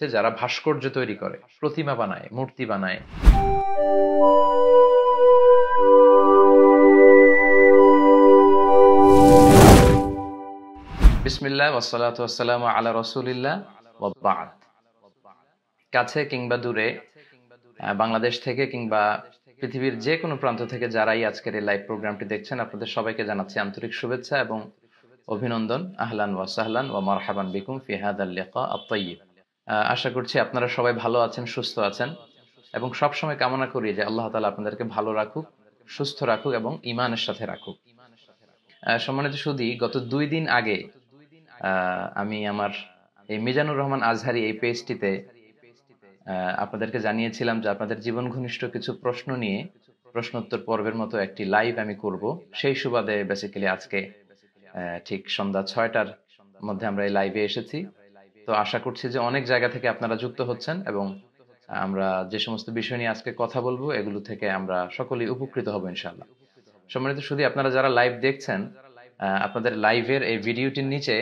যারা ভাস্কর্য তৈরি করে, প্রতিমা বানায়, মূর্তি বানায়। বিসমিল্লাহ ওয়াসসালাতু ওয়াসসালামু আলা রাসূলিল্লাহ ওয়া বা'দ। কাছে কিংবা দূরে, বাংলাদেশ থেকে কিংবা পৃথিবীর যে কোনো প্রান্ত থেকে যারাই আজকের এই লাইভ প্রোগ্রামটি দেখছেন, আপনাদের সবাইকে জানাচ্ছি আন্তরিক শুভেচ্ছা এবং অভিনন্দন। আহলান ওয়া সাহলান ওয়া মারহাবান বিকুম ফি হাযাল লিকা আত-তাইয়্যিব। আশা করছি আপনারা সবাই ভালো আছেন, সুস্থ আছেন এবং সবসময় কামনা করি যে আল্লাহ তাআলা আপনাদেরকে ভালো রাখুক, সুস্থ রাখুক এবং ঈমানের সাথে রাখুক। সম্মানিত সুধী, গত 2 দিন আগে আমি আমার এই মিজানুর রহমান আজহারী এই পেজটিতে আপনাদেরকে জানিয়েছিলাম যে আপনাদের জীবন ঘনিষ্ঠ কিছু প্রশ্ন নিয়ে প্রশ্নোত্তর পর্বের মতো একটি লাইভ আমি করব। সেই সুবাদে বেসিক্যালি আজকে ঠিক সন্ধ্যা 6টার মধ্যে আমরা এই লাইভে এসেছি। তো আশা করছি যে অনেক জায়গা থেকে আপনারা যুক্ত হচ্ছেন এবং আমরা যে সমস্ত বিষয় নিয়ে আজকে কথা বলবো এগুলো থেকে আমরা সকলেই উপকৃত হব ইনশাআল্লাহ। সম্মানিত শুধু আপনারা যারা লাইভ দেখছেন, আপনাদের লাইভের এই ভিডিওটির নিচে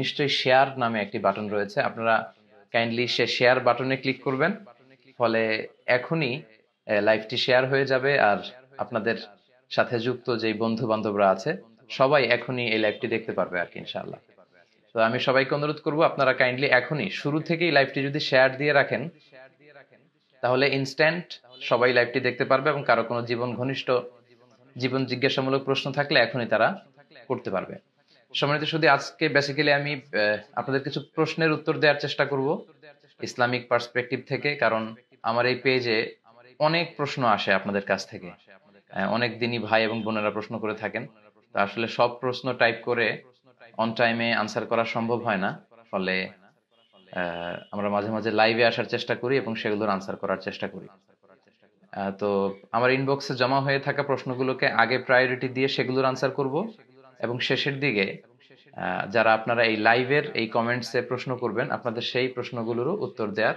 নিশ্চয়ই শেয়ার নামে একটি বাটন রয়েছে। আপনারা কাইন্ডলি সে শেয়ার বাটনে ক্লিক করবেন, ফলে এখনই লাইভটি শেয়ার হয়ে যাবে আর আপনাদের সাথে যুক্ত যেই বন্ধু বান্ধবরা আছে সবাই এখনই এই লাইভটি দেখতে পারবে আর কি ইনশাআল্লাহ। তো আমি সবাইকে অনুরোধ করব আপনারা কাইন্ডলি এখনই শুরু থেকেই লাইভটি যদি শেয়ার দিয়ে রাখেন তাহলে ইনস্ট্যান্ট সবাই লাইভটি দেখতে পারবে এবং কারো কোনো জীবন জিজ্ঞাসামূলক প্রশ্ন থাকলে এখনই তারা করতে পারবে। সম্মানিত শুধু আজকে বেসিক্যালি আমি আপনাদের কিছু প্রশ্নের উত্তর দেওয়ার চেষ্টা করব ইসলামিক পার্সপেক্টিভ থেকে, কারণ আমার এই পেজে অনেক প্রশ্ন আসে আপনাদের কাছ থেকে। অনেক দিনই ভাই এবং বোনেরা প্রশ্ন করে থাকেন, তো আসলে সব প্রশ্ন টাইপ করে অন টাইমে আনসার করা সম্ভব হয় না, ফলে আমরা মাঝে মাঝে লাইভে আসার চেষ্টা করি এবং সেগুলোর আনসার করার চেষ্টা করি। তো আমার ইনবক্সে জমা হয়ে থাকা প্রশ্নগুলোকে আগে প্রায়োরিটি দিয়ে সেগুলোর আনসার করব এবং শেষের দিকে যারা আপনারা এই লাইভের এই কমেন্টসে প্রশ্ন করবেন আপনাদের সেই প্রশ্নগুলোরও উত্তর দেওয়ার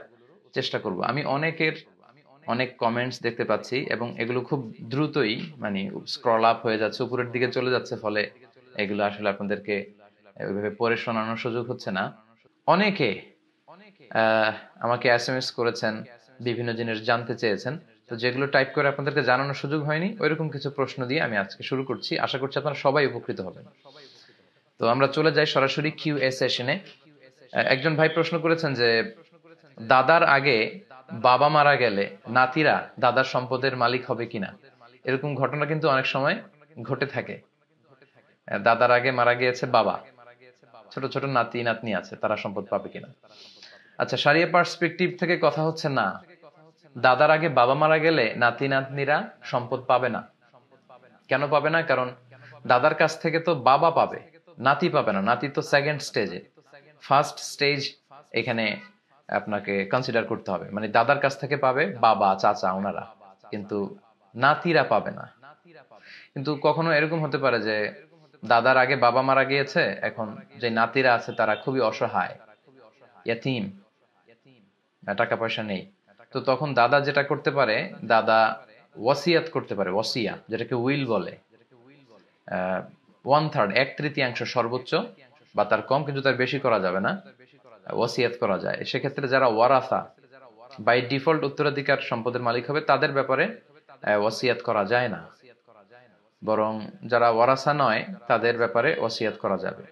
চেষ্টা করব। আমি অনেক কমেন্টস দেখতে পাচ্ছি এবং এগুলো খুব দ্রুতই মানে স্ক্রল আপ হয়ে যাচ্ছে, উপরের দিকে চলে যাচ্ছে, ফলে এগুলো আসলে আপনাদেরকে ওইভাবে পড়ে শোনানোর সুযোগ হচ্ছে না। অনেকে আমাকে এসএমএস করেছেন, বিভিন্ন জিনিস জানতে চেয়েছেন, তো যেগুলো টাইপ করে আপনাদেরকে জানানোর সুযোগ হয়নি ওইরকম কিছু প্রশ্ন দিয়ে আমি আজকে শুরু করছি। আশা করছি আপনারা সবাই উপকৃত হবেন। তো আমরা চলে যাই সরাসরি কিউএ সেশনে। একজন ভাই প্রশ্ন করেছেন যে দাদার আগে বাবা মারা গেলে নাতিরা দাদার সম্পদের মালিক হবে কিনা। এরকম ঘটনা কিন্তু অনেক সময় ঘটে থাকে। দাদার আগে মারা গিয়েছে বাবা, ছোট ছোট নাতি নাতনি আছে, তারা সম্পদ পাবে কিনা। আচ্ছা, শরিয়া পার্সপেক্টিভ থেকে কথা হচ্ছে না, দাদার আগে বাবা মারা গেলে নাতি নাতনিরা সম্পদ পাবে না। কেন পাবে না? কারণ দাদার কাছ থেকে তো বাবা পাবে, নাতি পাবে না। নাতি তো সেকেন্ড স্টেজে, ফার্স্ট স্টেজ এখানে আপনাকে কনসিডার করতে হবে। মানে দাদার কাছ থেকে পাবে বাবা, চাচা, ওনারা, কিন্তু নাতিরা পাবে না। কিন্তু কখনো এরকম হতে পারে যে দাদার আগে বাবা মারা গিয়েছে, এখন যে নাতিরা আছে তারা খুবই অসহায়, ইয়াতীম, টাকা পয়সা নেই। তো তখন দাদা যেটা করতে পারে, দাদা ওয়াসিয়াত করতে পারে, ওয়াসিয়া যেটাকে উইল বলে। 1/3 1/3 সর্বোচ্চ বা তার কম, কিন্তু তার বেশি করা যাবে না, ওয়াসিয়াত করা যায়। সেক্ষেত্রে যারা ওয়ারাসা বাই ডিফল্ট উত্তরাধিকার সম্পদের মালিক হবে তাদের ব্যাপারে ওয়াসিয়াত করা যায় না, বরং যারা ওয়ারাসা নয় তাদের ব্যাপারে ওয়াসিয়াত করা যাবে।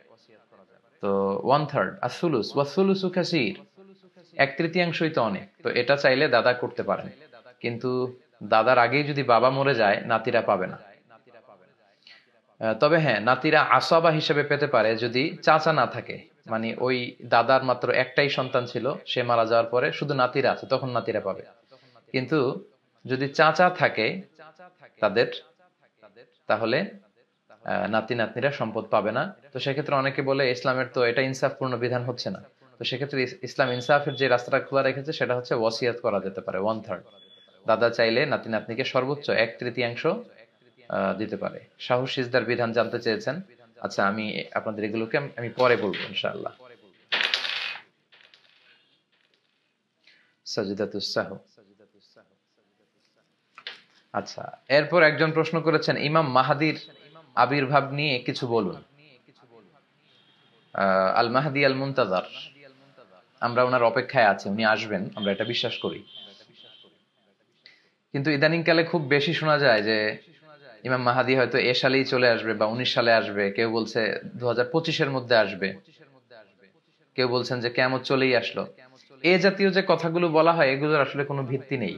তো 1/3 আসুলুস ওয়াসুলুসু কাসীর, 1/3 তো অনেক। তো এটা চাইলে দাদা করতে পারেন, কিন্তু দাদার আগেই যদি বাবা মরে যায় নাতিরা পাবে না। তবে হ্যাঁ, নাতিরা আসাবা হিসেবে পেতে পারে যদি চাচা না থাকে, মানে ওই দাদার মাত্র একটাই সন্তান ছিল, সে মারা যাওয়ার পরে শুধু নাতিরা আছে, তখন নাতিরা পাবে। কিন্তু যদি চাচা থাকে তাদের, তাহলে নাতি নাতনিরা সম্পদ পাবে না। তো সেক্ষেত্রে অনেকে বলে ইসলামের তো এটা ইনসাফপূর্ণ বিধান হচ্ছে না। তো সেক্ষেত্রে ইসলাম ইনসাফের যে রাস্তাটা খোলা রেখেছে সেটা হচ্ছে ওয়াসিয়াত করা যেতে পারে 1/3। দাদা চাইলে নাতি নাতনিকে সর্বোচ্চ 1/3 দিতে পারে। শাহু সিজদার বিধান জানতে চেয়েছেন। আচ্ছা, আমি আপনাদের এগুলোকে আমি পরে বলবো ইনশাআল্লাহ। সাজদাতুস সাহু। আচ্ছা, এরপর একজন প্রশ্ন করেছেন ইমাম মাহাদির আবির্ভাব নিয়ে কিছু বলুন। আল মাহদি আল মুনতাজার, আমরা ওনার অপেক্ষায় আছি, উনি আসবেন, আমরা এটা বিশ্বাস করি। কিন্তু ইদানিং কালে খুব বেশি শোনা যায় যে ইমাম মাহাদি হয়তো এ সালেই চলে আসবে বা 19 সালে আসবে, কেউ বলছে 2025-এর মধ্যে আসবে, কেউ বলছেন যে কিয়ামত চলেই আসলো। এ জাতীয় যে কথাগুলো বলা হয় এগুলোর আসলে কোনো ভিত্তি নেই।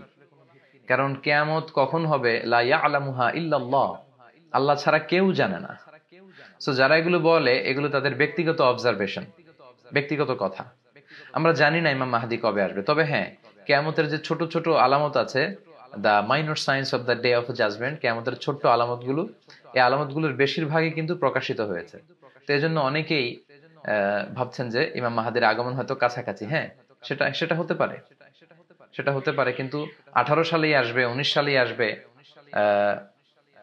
কারণ কিয়ামত কখন হবে লা ইয়ালামুহা ইল্লাল্লাহ, আল্লাহ ছাড়া কেউ জানে না। সো যারা এগুলো বলে এগুলো তাদের ব্যক্তিগত অবজারভেশন, ব্যক্তিগত কথা। আমরা জানি না ইমাম মাহদি কবে আসবে, তবে হ্যাঁ, কিয়ামতের যে ছোট ছোট আলামত আছে, the minor signs of the day of judgement, কিয়ামতের ছোট্ট আলামতগুলো, এই আলামতগুলোর বেশিরভাগই কিন্তু প্রকাশিত হয়েছে। তো এই জন্য অনেকেই ভাবছেন যে ইমাম মাহাদির আগমন হয়তো কাছাকাছি। হ্যাঁ, সেটা সেটা হতে পারে, সেটা হতে পারে, কিন্তু 18 সালেই আসবে, 19 সালেই আসবে,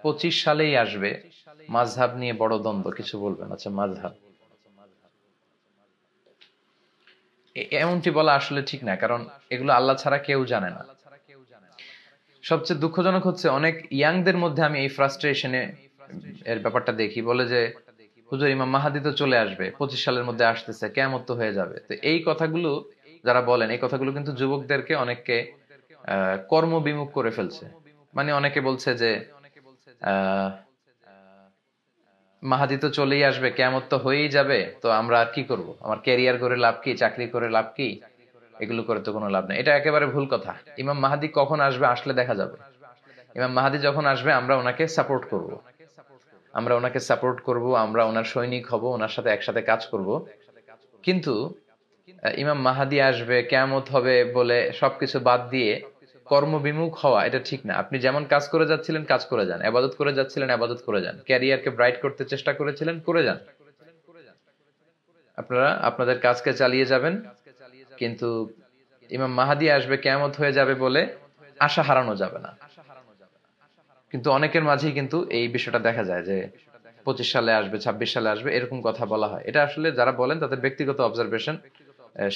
25 সালেই আসবে, মাযহাব নিয়ে বড় দ্বন্দ্ব, কিছু বলবেন? আচ্ছা, মাযহাব এমনটি বলা আসলে ঠিক না, কারণ এগুলো আল্লাহ ছাড়া কেউ জানে না। সবচেয়ে দুঃখজনক হচ্ছে অনেক ইয়াংদের মধ্যে আমি এই ফ্রাস্ট্রেশনে এর ব্যাপারটা দেখি, বলে যে হুজুর ইমাম মাহাদি তো চলে আসবে, 25 সালের মধ্যে আসতেছে, কিয়ামত তো হয়ে যাবে। তো এই কথাগুলো যারা বলেন, এই কথাগুলো কিন্তু যুবকদেরকে অনেককে কর্মবিমুখ করে ফেলছে। মানে অনেকে বলছে যে আহ মাহাদি তো চলেই আসবে, কিয়ামত তো হয়েই যাবে, তো আমরা আর কি করব, আমার ক্যারিয়ার করে লাভ কি, চাকরি করে লাভ কি, এগুলো করে তো কোনো লাভ নেই। এটা একেবারে ভুল কথা। ইমাম মাহাদি কখন আসবে আসলে দেখা যাবে। ইমাম মাহাদি যখন আসবে আমরা ওনাকে সাপোর্ট করব, আমরা ওনাকে সাপোর্ট করব, আমরা ওনার সৈনিক হব, ওনার সাথে একসাথে কাজ করব। কিন্তু ইমাম মাহাদি আসবে, কিয়ামত হবে বলে সবকিছু বাদ দিয়ে কর্মবিমুখ হওয়া এটা ঠিক না। আপনি যেমন কাজ করে যাচ্ছিলেন কাজ করে যান, ইবাদত করে যাচ্ছিলেন ইবাদত করে যান, ক্যারিয়ারকে ব্রাইট করতে চেষ্টা করেছিলেন করে যান, আপনারা আপনাদের কাজকে চালিয়ে যাবেন। কিন্তু ইমাম মাহাদি আসবে, কিয়ামত হয়ে যাবে বলে আশা হারানো যাবে না। কিন্তু অনেকের মাঝেই কিন্তু এই বিষয়টা দেখা যায় যে 25 সালে আসবে, 26 সালে আসবে, এরকম কথা বলা হয়। এটা আসলে যারা বলেন তাদের ব্যক্তিগত অবজারভেশন,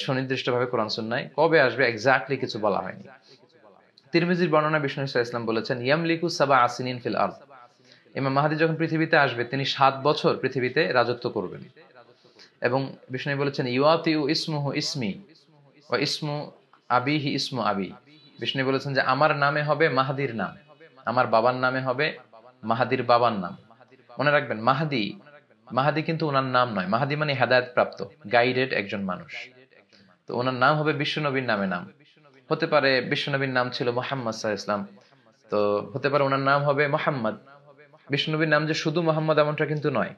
সুনির্দিষ্টভাবে কোরআন সুন্নাহয় কবে আসবে এক্স্যাক্টলি কিছু বলা হয়নি। তিরমিজির বর্ণনা বিষ্ণু ইসলাম বলেছেন ইয়ামলিকু সাবা আসিনিন ফিল আরদ, ইমাম মাহাদি যখন পৃথিবীতে আসবে তিনি 7 বছর পৃথিবীতে রাজত্ব করবেন। এবং বিষ্ণু বলেছেন ইউআতিউ ইসমুহু ইসমি ওয়া ইসমু আবিহি ইসমু আবি, বিষ্ণু বলেছেন যে আমার নামে হবে মাহাদির নাম, আমার বাবার নামে হবে মাহাদির বাবার নাম। মনে রাখবেন, মাহাদি মাহাদি কিন্তু ওনার নাম নয়, মাহাদি মানে হেদায়েত প্রাপ্ত, গাইডেড একজন মানুষ। তো ওনার নাম হবে বিশ্বনবীর নামে নাম। হতে পারে বিশ্বনবীর নাম ছিল মুহাম্মদ সাল্লাল্লাহু আলাইহি ওয়াসাল্লাম, তো হতে পারে ওনার নাম হবে মুহাম্মদ। বিশ্বনবীর নাম যে শুধু মোহাম্মদ এমনটা কিন্তু নয়,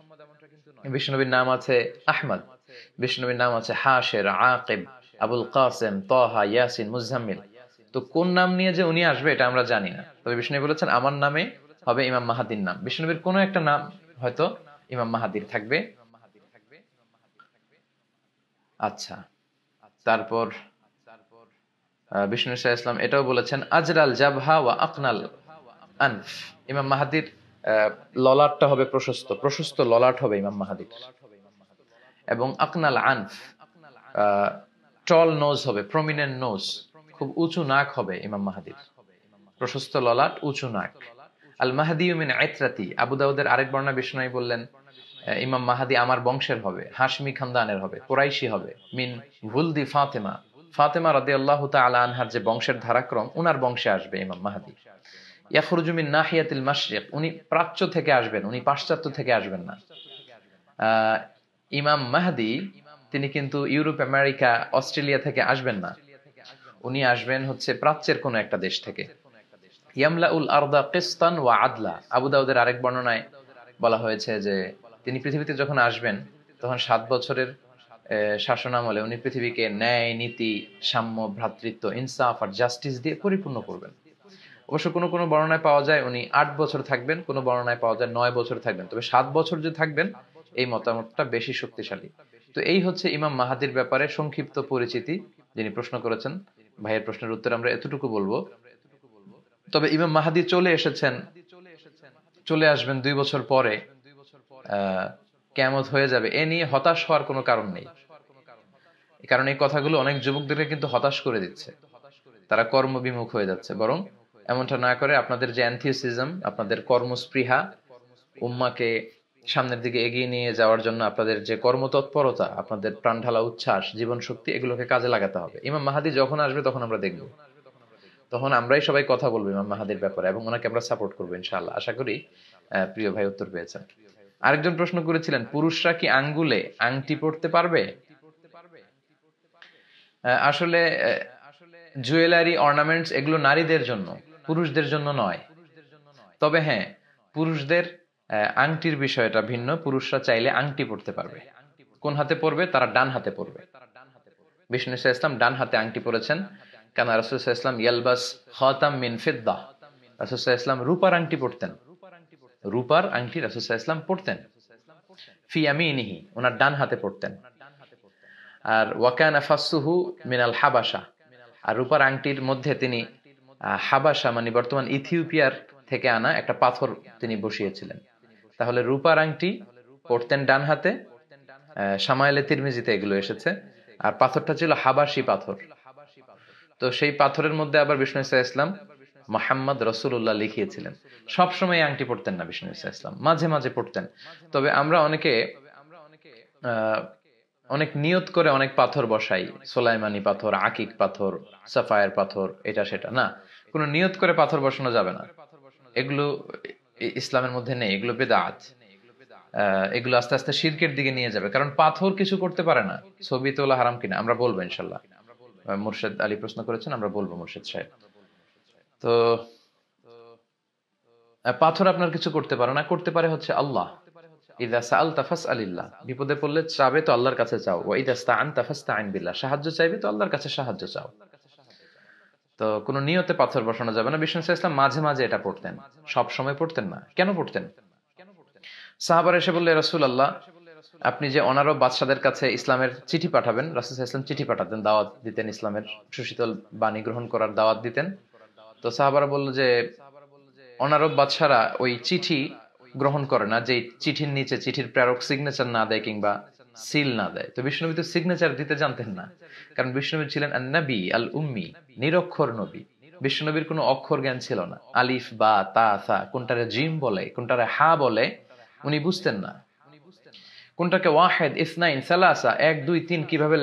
বিষ্ণুনবীর নাম আছে আহমদ, বিষ্ণুনবীর নাম আছে হাশের, আকিব, আবুল কাসেম, তহা, ইয়াসিন, মুজাম্মিল। তো কোন নাম নিয়ে যে উনি আসবে এটা আমরা জানি না, তবে বিষ্ণু বলেছেন আমার নামে হবে ইমাম মাহাদির নাম। বিষ্ণুনবীর কোনো একটা নাম হয়তো ইমাম মাহাদির থাকবে। আচ্ছা, তারপর বিষ্ণু ইসলাম এটাও বলেছেন আজরাল জাবহা ওয়া আকনাল আনফ, ইমাম মাহাদির ললাটটা হবে প্রশস্ত, প্রশস্ত ললাট হবে ইমাম মাহাদির, এবং আকনাল আনফ, টল নোজ হবে, প্রমিনেন্ট নোজ, খুব উঁচু নাক হবে ইমাম মাহাদির, প্রশস্ত ললাট, উঁচু নাক। আল মাহদি মিন ইতরাতি, আবু দাউদের আরেক বর্ণনা বিষ্ণু বললেন ইমাম মাহাদি আমার বংশের হবে, হাশমি খানদানের হবে, কুরাইশি হবে, মিন ভুলদি ফাতেমা, ফাতেমা রাদিয়াল্লাহু তাআলা আনহার যে বংশের ধারাক্রম, উনার বংশে আসবে ইমাম মাহাদি। ইয়াখরুজু মিন নাহিয়াতিল মাশরিক, উনি প্রাচ্য থেকে আসবেন, উনি পাশ্চাত্য থেকে আসবেন না। ইমাম মাহদি তিনি কিন্তু ইউরোপ, আমেরিকা, অস্ট্রেলিয়া থেকে আসবেন না, উনি আসবেন হচ্ছে প্রাচ্যের কোন একটা দেশ থেকে। ইয়ামলাউল আরদা কিসতান ওয়া আদলা, আবু দাউদের আরেক বর্ণনায় বলা হয়েছে যে তিনি পৃথিবীতে যখন আসবেন তখন 7 বছরের শাসনামলে উনি পৃথিবীকে ন্যায়, নীতি, সাম্য, ভ্রাতৃত্ব, ইনসাফ আর জাস্টিস দিয়ে পরিপূর্ণ করবেন। অবশ্য কোনো কোনো বর্ণনায় পাওয়া যায় উনি 8 বছর থাকবেন, কোনো বর্ণনায় পাওয়া যায় 9 বছর থাকবেন, তবে 7 বছর যে থাকবেন এই মতামতটা বেশি শক্তিশালী। তো এই হচ্ছে ইমাম মাহাদির ব্যাপারে সংক্ষিপ্ত পরিচিতি। যিনি প্রশ্ন করেছেন, ভাইয়ের প্রশ্নের উত্তর আমরা এতটুকু বলবো। তবে ইমাম মাহাদি চলে এসেছেন, চলে আসবেন 2 বছর পরে, কিয়ামত হয়ে যাবে, এ নিয়ে হতাশ হওয়ার কোনো কারণ নেই। কারণ এই কথাগুলো অনেক যুবকদেরকে কিন্তু হতাশ করে দিচ্ছে, তারা কর্মবিমুখ হয়ে যাচ্ছে। বরং এমনটা না করে আপনাদের যে অ্যানথিওসিজম, আপনাদের কর্মস্পৃহা, উম্মাকে সামনের দিকে এগিয়ে নিয়ে যাওয়ার জন্য আপনাদের যে কর্মতৎপরতা, আপনাদের প্রাণঢালা উচ্ছ্বাস, জীবন শক্তি, এগুলোকে কাজে লাগাতে হবে। ইমাম মাহাদি যখন আসবে তখন আমরা দেখব, তখন আমরাই সবাই কথা বলবো ইমাম মাহাদির ব্যাপারে এবং ওনাকে আমরা সাপোর্ট করবো ইনশাআল্লাহ। আশা করি প্রিয় ভাই উত্তর পেয়েছেন। আরেকজন প্রশ্ন করেছিলেন, পুরুষরা কি আঙ্গুলে আংটি পরতে পারবে? আসলে জুয়েলারি, অর্নামেন্টস এগুলো নারীদের জন্য, পুরুষদের জন্য নয়। তবে হ্যাঁ, পুরুষদের আংটির বিষয়টা ভিন্ন। পুরুষরা চাইলে আংটি পরতে পারবে। কোন হাতে পরবে? তারা ডান হাতে পরবে। বিষ্ণু ইসলাম ডান হাতে আংটি পরেছেন। কেন? রাসূল সাল্লাল্লাহু আলাইহি ওয়াসাল্লাম ইয়ালবাস খাতাম মিন ফিদ্দা, রাসূল সাল্লাল্লাহু আলাইহি ওয়াসাল্লাম রূপার আংটি পরতেন। রূপার আংটি রাসূল সাল্লাল্লাহু আলাইহি ওয়াসাল্লাম পরতেন। ফি ইয়ামিনিহি, ওনার ডান হাতে পরতেন। আর ওয়াকানা ফাসসুহু মিনাল হাবাশা, আর রূপার আংটির মধ্যে তিনি হাবাশা মানে বর্তমান ইথিওপিয়ার থেকে আনা একটা পাথর তিনি বসিয়েছিলেন। তাহলে রূপার আংটি পরতেন ডান হাতে। শামাইলে তিরমিজিতে এগুলো এসেছে। আর পাথরটা ছিল হাবাশি পাথর। তো সেই পাথরের মধ্যে আবার বিষ্ণু ইসলাম মুহাম্মদ রাসূলুল্লাহ লিখিয়েছিলেন। সবসময় আংটি পরতেন না বিষ্ণু ইসলাম, মাঝে মাঝে পরতেন। তবে আমরা অনেকে অনেক নিয়ত করে অনেক পাথর বসাই, সোলাইমানি পাথর, আকিক পাথর, সাফায়ের পাথর, এটা সেটা না। কোনো নিয়ত করে পাথর বসানো যাবে না, এগুলো ইসলামের মধ্যে নেই, এগুলো বেদাত। এগুলো আস্তে আস্তে শিরকের দিকে নিয়ে যাবে, কারণ পাথর কিছু করতে পারে না। ছবি তোলা হারাম কিনা আমরা বলবো ইনশাল্লাহ। মুর্শেদ আলী প্রশ্ন করেছেন, আমরা বলবো মুর্শেদ সাহেব। তো পাথর আপনার কিছু করতে পারে না, করতে পারে হচ্ছে আল্লাহ। ইযা সাআলতা ফাসআলিল্লাহ, বিপদে পড়লে চাবে তো আল্লাহর কাছে চাও। ওয়া ইযা ইসতাআনতা ফাসতাইন বিল্লাহ, সাহায্য চাইবে তো আল্লাহর কাছে সাহায্য চাও। তো কোনো নিয়তে পাথর বসানো যাবে না। বিষ্ণু ইসলাম মাঝে মাঝে এটা পড়তেন, সব সময় পড়তেন না। কেন পড়তেন? সাহাবারা এসে বললে, রাসূলুল্লাহ আপনি যে অনারব বাদশাদের কাছে ইসলামের চিঠি পাঠাবেন, রাসূল সাল্লাল্লাহু আলাইহি ওয়াসাল্লাম চিঠি পাঠাতেন, দাওয়াত দিতেন, ইসলামের সুশীতল বাণী গ্রহণ করার দাওয়াত দিতেন। তো সাহাবারা বলল যে অনারব বাদশারা ওই চিঠি গ্রহণ করে না যে চিঠির নিচে চিঠির প্রেরক সিগনেচার না দেয় কিংবা সিল না দেয়। তো বিষ্ণুনবী তো সিগনেচার দিতে জানতেন না, কারণ বিষ্ণুনবী ছিলেন আন-নবী আল উম্মি, নিরক্ষর নবী। বিষ্ণুনবীর কোনো অক্ষর জ্ঞান ছিল না। আলিফ বা তা সা, কোনটারে জিম বলে কোনটারে হা বলে উনি বুঝতেন না। কোনটাকে ওয়াহেদ, ইসনাইন, সালাসা, 1 2 3 কিভাবে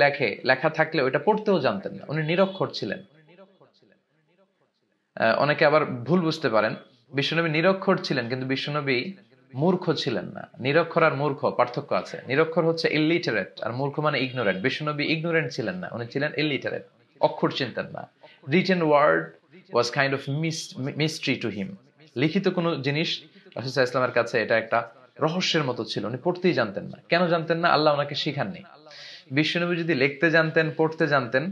লেখা থাকলে ওটা পড়তেও জানতেন না। উনি নিরক্ষর ছিলেন। অনেকে আবার ভুল বুঝতে পারেন, বিশ্বনবী নিরক্ষর ছিলেন কিন্তু বিশ্বনবী মূর্খ ছিলেন না। নিরক্ষর আর মূর্খ পার্থক্য আছে। নিরক্ষর হচ্ছে ইলিটারেট আর মূর্খ মানে ইগনোরেন্ট। বিশ্বনবী ইগনোরেন্ট ছিলেন না, উনি ছিলেন ইলিটারেট, অক্ষর চিনতেন না। Written word was kind of mystery to him. লিখিত কোনো জিনিস রাসূল সাল্লাল্লাহু আলাইহি ওয়াসাল্লামের কাছে এটা একটা রহস্যের মতো ছিল, উনি পড়তেই জানতেন না। কেন জানতেন না? আল্লাহ ওনাকে শিখাননি। বিশ্বনবী যদি লিখতে জানতেন, পড়তে জানতেন,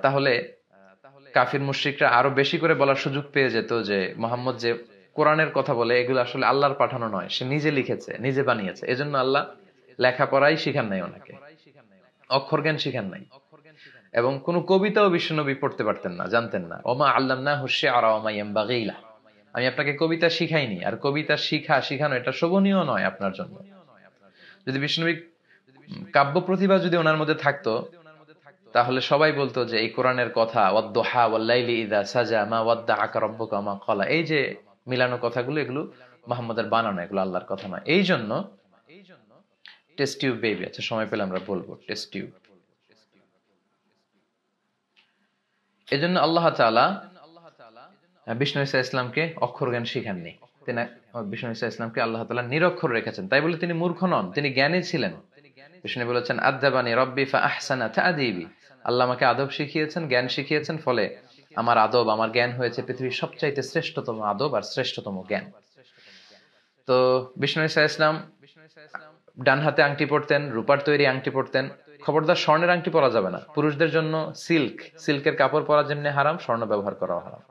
তাহলে কাফির মুশরিকরা আরো বেশি করে বলার সুযোগ পেয়ে যেত যে মুহাম্মদ যে কোরআনের কথা বলে এগুলো আসলে আল্লাহর পাঠানো নয়, সে নিজে লিখেছে, নিজে বানিয়েছে। এজন্য আল্লাহ লেখাপড়াই শিখান নাই ওনাকে, অক্ষর জ্ঞান শিখান নাই। এবং কোন কবিতাও বিশ্বনবী পড়তে পারতেন না, জানতেন না। ওমা আল্লামনাহু শি'রা ওয়া মা ইয়ানবাগি লাহু, আমি আপনাকে কবিতা শিখাইনি। আর কবিতা শিখানো এটা শোভনীয় নয় আপনার জন্য। যদি বিশ্বনবী কাব্য প্রতিভা যদি ওনার মধ্যে থাকতো, তাহলে সবাই বলতো যে এই কোরআনের কথা, ওয়াদ-দুহা ওয়াল-লাইলি ইযা সাজা মা ওয়াদ্দাআকা রাব্বুকা মা ক্বালা, এই যে মিলানো কথাগুলো, এগুলো মুহাম্মদের বানানো, এগুলো আল্লাহর কথা নয়। এই জন্য টেস্ট টিউব বেবি, আচ্ছা সময় পেলে আমরা বলবো টেস্ট টিউব। এজন্য আল্লাহ তাআলা বিষ্ণু ঈসা ইসলামকে অক্ষর জ্ঞান শিখাননি। তিনি বিষ্ণু ঈসা ইসলামকে আল্লাহ তাআলা নিরক্ষর রেখেছেন। তাই বলে তিনি মূর্খ নন, তিনি জ্ঞানী ছিলেন। বিষ্ণু বলেছেন আদাবানি রব্বি ফা আহসানা তা'দীবি, আল্লাহ আমাকে আদব শিখিয়েছেন, জ্ঞান শিখিয়েছেন, ফলে আমার আদব, আমার জ্ঞান হয়েছে পৃথিবীর সবচাইতে শ্রেষ্ঠতম আদব আর শ্রেষ্ঠতম জ্ঞান। তো বিষ্ণু ঈসা ইসলাম ডান হাতে আংটি পরতেন, রূপার তৈরি আংটি পরতেন। খবরদার স্বর্ণের আংটি পরা যাবে না। পুরুষদের জন্য সিল্কের কাপড় পরা যেমনি হারাম, স্বর্ণ ব্যবহার করা হারাম।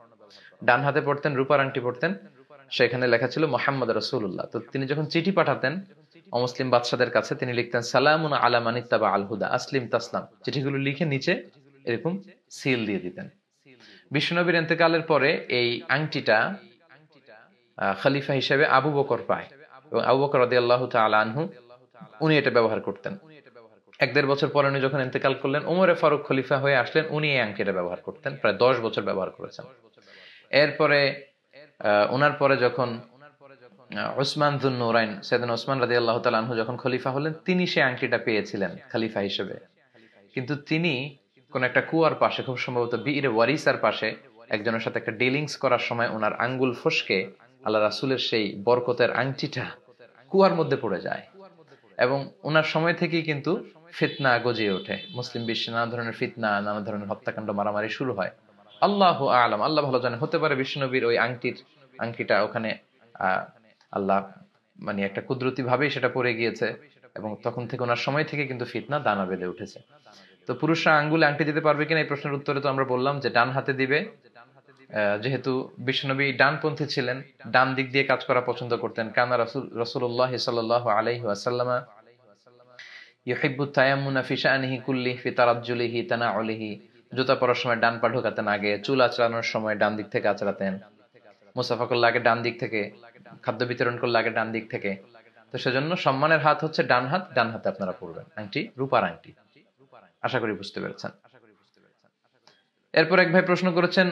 ডান হাতে পরতেন, রূপার আংটি পরতেন, সেখানে লেখা ছিল মুহাম্মদ রাসূলুল্লাহ। তো তিনি যখন চিঠি পাঠাতেন অমুসলিম বাদশাদের কাছে, তিনি লিখতেন সালামুন আলা মান ইত্তাবা আল হুদা আসলিম তাসলাম। চিঠিগুলো লিখে নিচে এরকম সিল দিয়ে দিতেন। বিশ্বনবীর ইন্তেকালের পরে এই আংটিটা খলিফা হিসেবে আবু বকর পায়, এবং আবু বকর রাদিয়াল্লাহু তাআলা আনহু উনি এটা ব্যবহার করতেন। 1-1.5 বছর পরে উনি যখন ইন্তেকাল করলেন, ওমরে ফারুক খলিফা হয়ে আসলেন, উনি এই আংটিটা ব্যবহার করতেন, প্রায় 10 বছর ব্যবহার করেছেন। এরপরে ওনার পরে যখন ওসমান যুন নূরাইন সাইয়েদনা ওসমান রাদিয়াল্লাহু তাআলা আনহু যখন খলিফা হলেন তিনি সেই আংটিটা পেয়েছিলেন খলিফা হিসেবে। কিন্তু তিনি কোন একটা কুয়ার পাশে, খুব সম্ভবত বীর ওয়ারিসার পাশে একজনের সাথে একটা ডিলিংস করার সময় ওনার আঙ্গুল ফসকে আল্লাহ রাসূলের সেই বরকতের আংটিটা কুয়ার মধ্যে পড়ে যায় এবং ওনার সময় থেকেই কিন্তু ফিতনা গজিয়ে ওঠে। মুসলিম বিশ্বে নানা ধরনের ফিতনা, নানা ধরনের হত্যাকাণ্ড, মারামারি শুরু হয়। আল্লাহু আ'লাম, আল্লাহ ভালো জানে, হতে পারে বিশ্বনবীর ওই আংটিটা ওখানে আহ আল্লাহ মানে একটা কুদরতি ভাবেই সেটা পড়ে গিয়েছে এবং তখন থেকে ওনার সময় থেকে কিন্তু ফিতনা দানা বেঁধে উঠেছে। তো পুরুষরা আঙ্গুলে আংটি দিতে পারবে কিনা এই প্রশ্নের উত্তরে তো আমরা বললাম যে ডান হাতে দিবে। যেহেতু বিশ্বনবী ডানপন্থী ছিলেন, ডান দিক দিয়ে কাজ করা পছন্দ করতেন। কানা রাসূলুল্লাহ সাল্লাল্লাহু আলাইহি ওয়াসাল্লাম ইউহিব্বু তায়াম্মুনা ফি শাআনিহি কুল্লি ফি তারাজ্জুলিহি তানাউলিহি, জুতা পরার সময় ডান পা ঢোকাতেন আগে, চুল আঁচড়ানোর সময় ডান দিক থেকে আঁচড়াতেন, মুসাফা করলে আগে ডান দিক থেকে, খাদ্য বিতরণ করলে আগে ডান দিক থেকে। তো সেজন্য সম্মানের হাত হচ্ছে ডান হাত, ডান হাতে আপনারা পরবেন আংটি, রূপার আংটি। আশা করি বুঝতে পেরেছেন। এরপর এক ভাই প্রশ্ন করেছেন,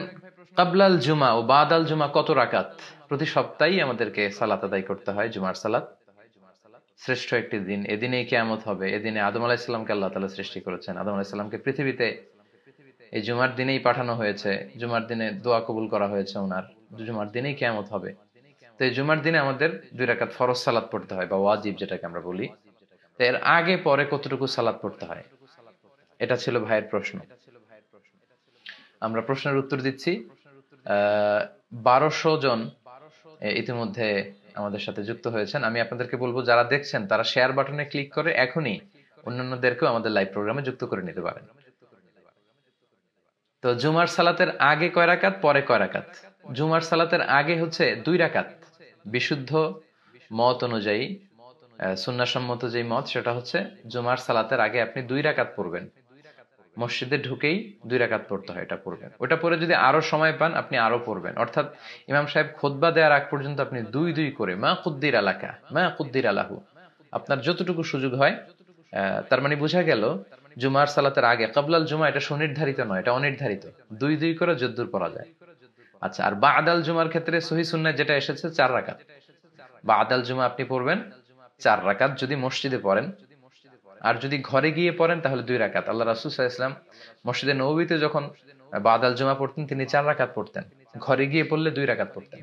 কাবলাল জুমা ও বাদাল জুমা কত রাকাত? প্রতি সপ্তাহেই আমাদেরকে সালাত আদায় করতে হয়, জুমার সালাত। শ্রেষ্ঠ একটি দিন, এদিনেই কিয়ামত হবে। এদিনে আদম আলাইহিস সালামকে আল্লাহ তাআলা সৃষ্টি করেছেন। আদম আলাইহিস সালামকে পৃথিবীতে এই জুমার দিনেই পাঠানো হয়েছে, জুমার দিনে দোয়া কবুল করা হয়েছে ওনার, জুমার দিনেই কিয়ামত হবে। তো এই জুমার দিনে আমাদের 2 রাকাত ফরজ সালাত পড়তে হয় বা ওয়াজিব যেটাকে আমরা বলি। তো এর আগে পরে কতটুকু সালাত পড়তে হয়, এটা ছিল ভাইয়ের প্রশ্ন। আমরা প্রশ্নের উত্তর দিচ্ছি। 1200 জন ইতিমধ্যে আমাদের সাথে যুক্ত হয়েছেন। আমি আপনাদেরকে বলবো যারা দেখছেন তারা শেয়ার বাটনে ক্লিক করে এখনই অন্যান্যদেরকেও আমাদের লাইভ প্রোগ্রামে যুক্ত করে নিতে পারেন। তো জুমার সালাতের আগে কয় রাকাত, পরে কয় রাকাত? জুমার সালাতের আগে হচ্ছে 2 রাকাত। বিশুদ্ধ মত অনুযায়ী, সুন্নাহসম্মত যে মত সেটা হচ্ছে জুমার সালাতের আগে আপনি 2 রাকাত পড়বেন। মসজিদে ঢুকেই 2 রাকাত পড়তে হয়, এটা পড়বেন। ওটা পরে যদি আরো সময় পান আপনি আরো পড়বেন। অর্থাৎ ইমাম সাহেব খুতবা দেওয়ার আগ পর্যন্ত আপনি 2 করে মা কুদ্দির আলাকা মা কুদ্দির আলাহু, আপনার যতটুকু সুযোগ হয়। তার মানে বোঝা গেল জুমার সালাতের আগে কাবলাল জুমা এটা সুনির্ধারিত নয়, এটা অনির্ধারিত। 2 করে যদ্দুর পড়া যায়। আচ্ছা, আর বাদাল জুমার ক্ষেত্রে সহিহ সুন্নাহ যেটা এসেছে 4 রাকাত। বাদাল জুমা আপনি পড়বেন 4 রাকাত যদি মসজিদে পড়েন, আর যদি ঘরে গিয়ে পড়েন তাহলে 2 রাকাত। আল্লাহ রাসূল সাল্লাল্লাহু আলাইহি ওয়াসাল্লাম মসজিদে নববীতে যখন বাদাল জুমা পড়তেন তিনি 4 রাকাত পড়তেন, ঘরে গিয়ে পড়লে 2 রাকাত পড়তেন।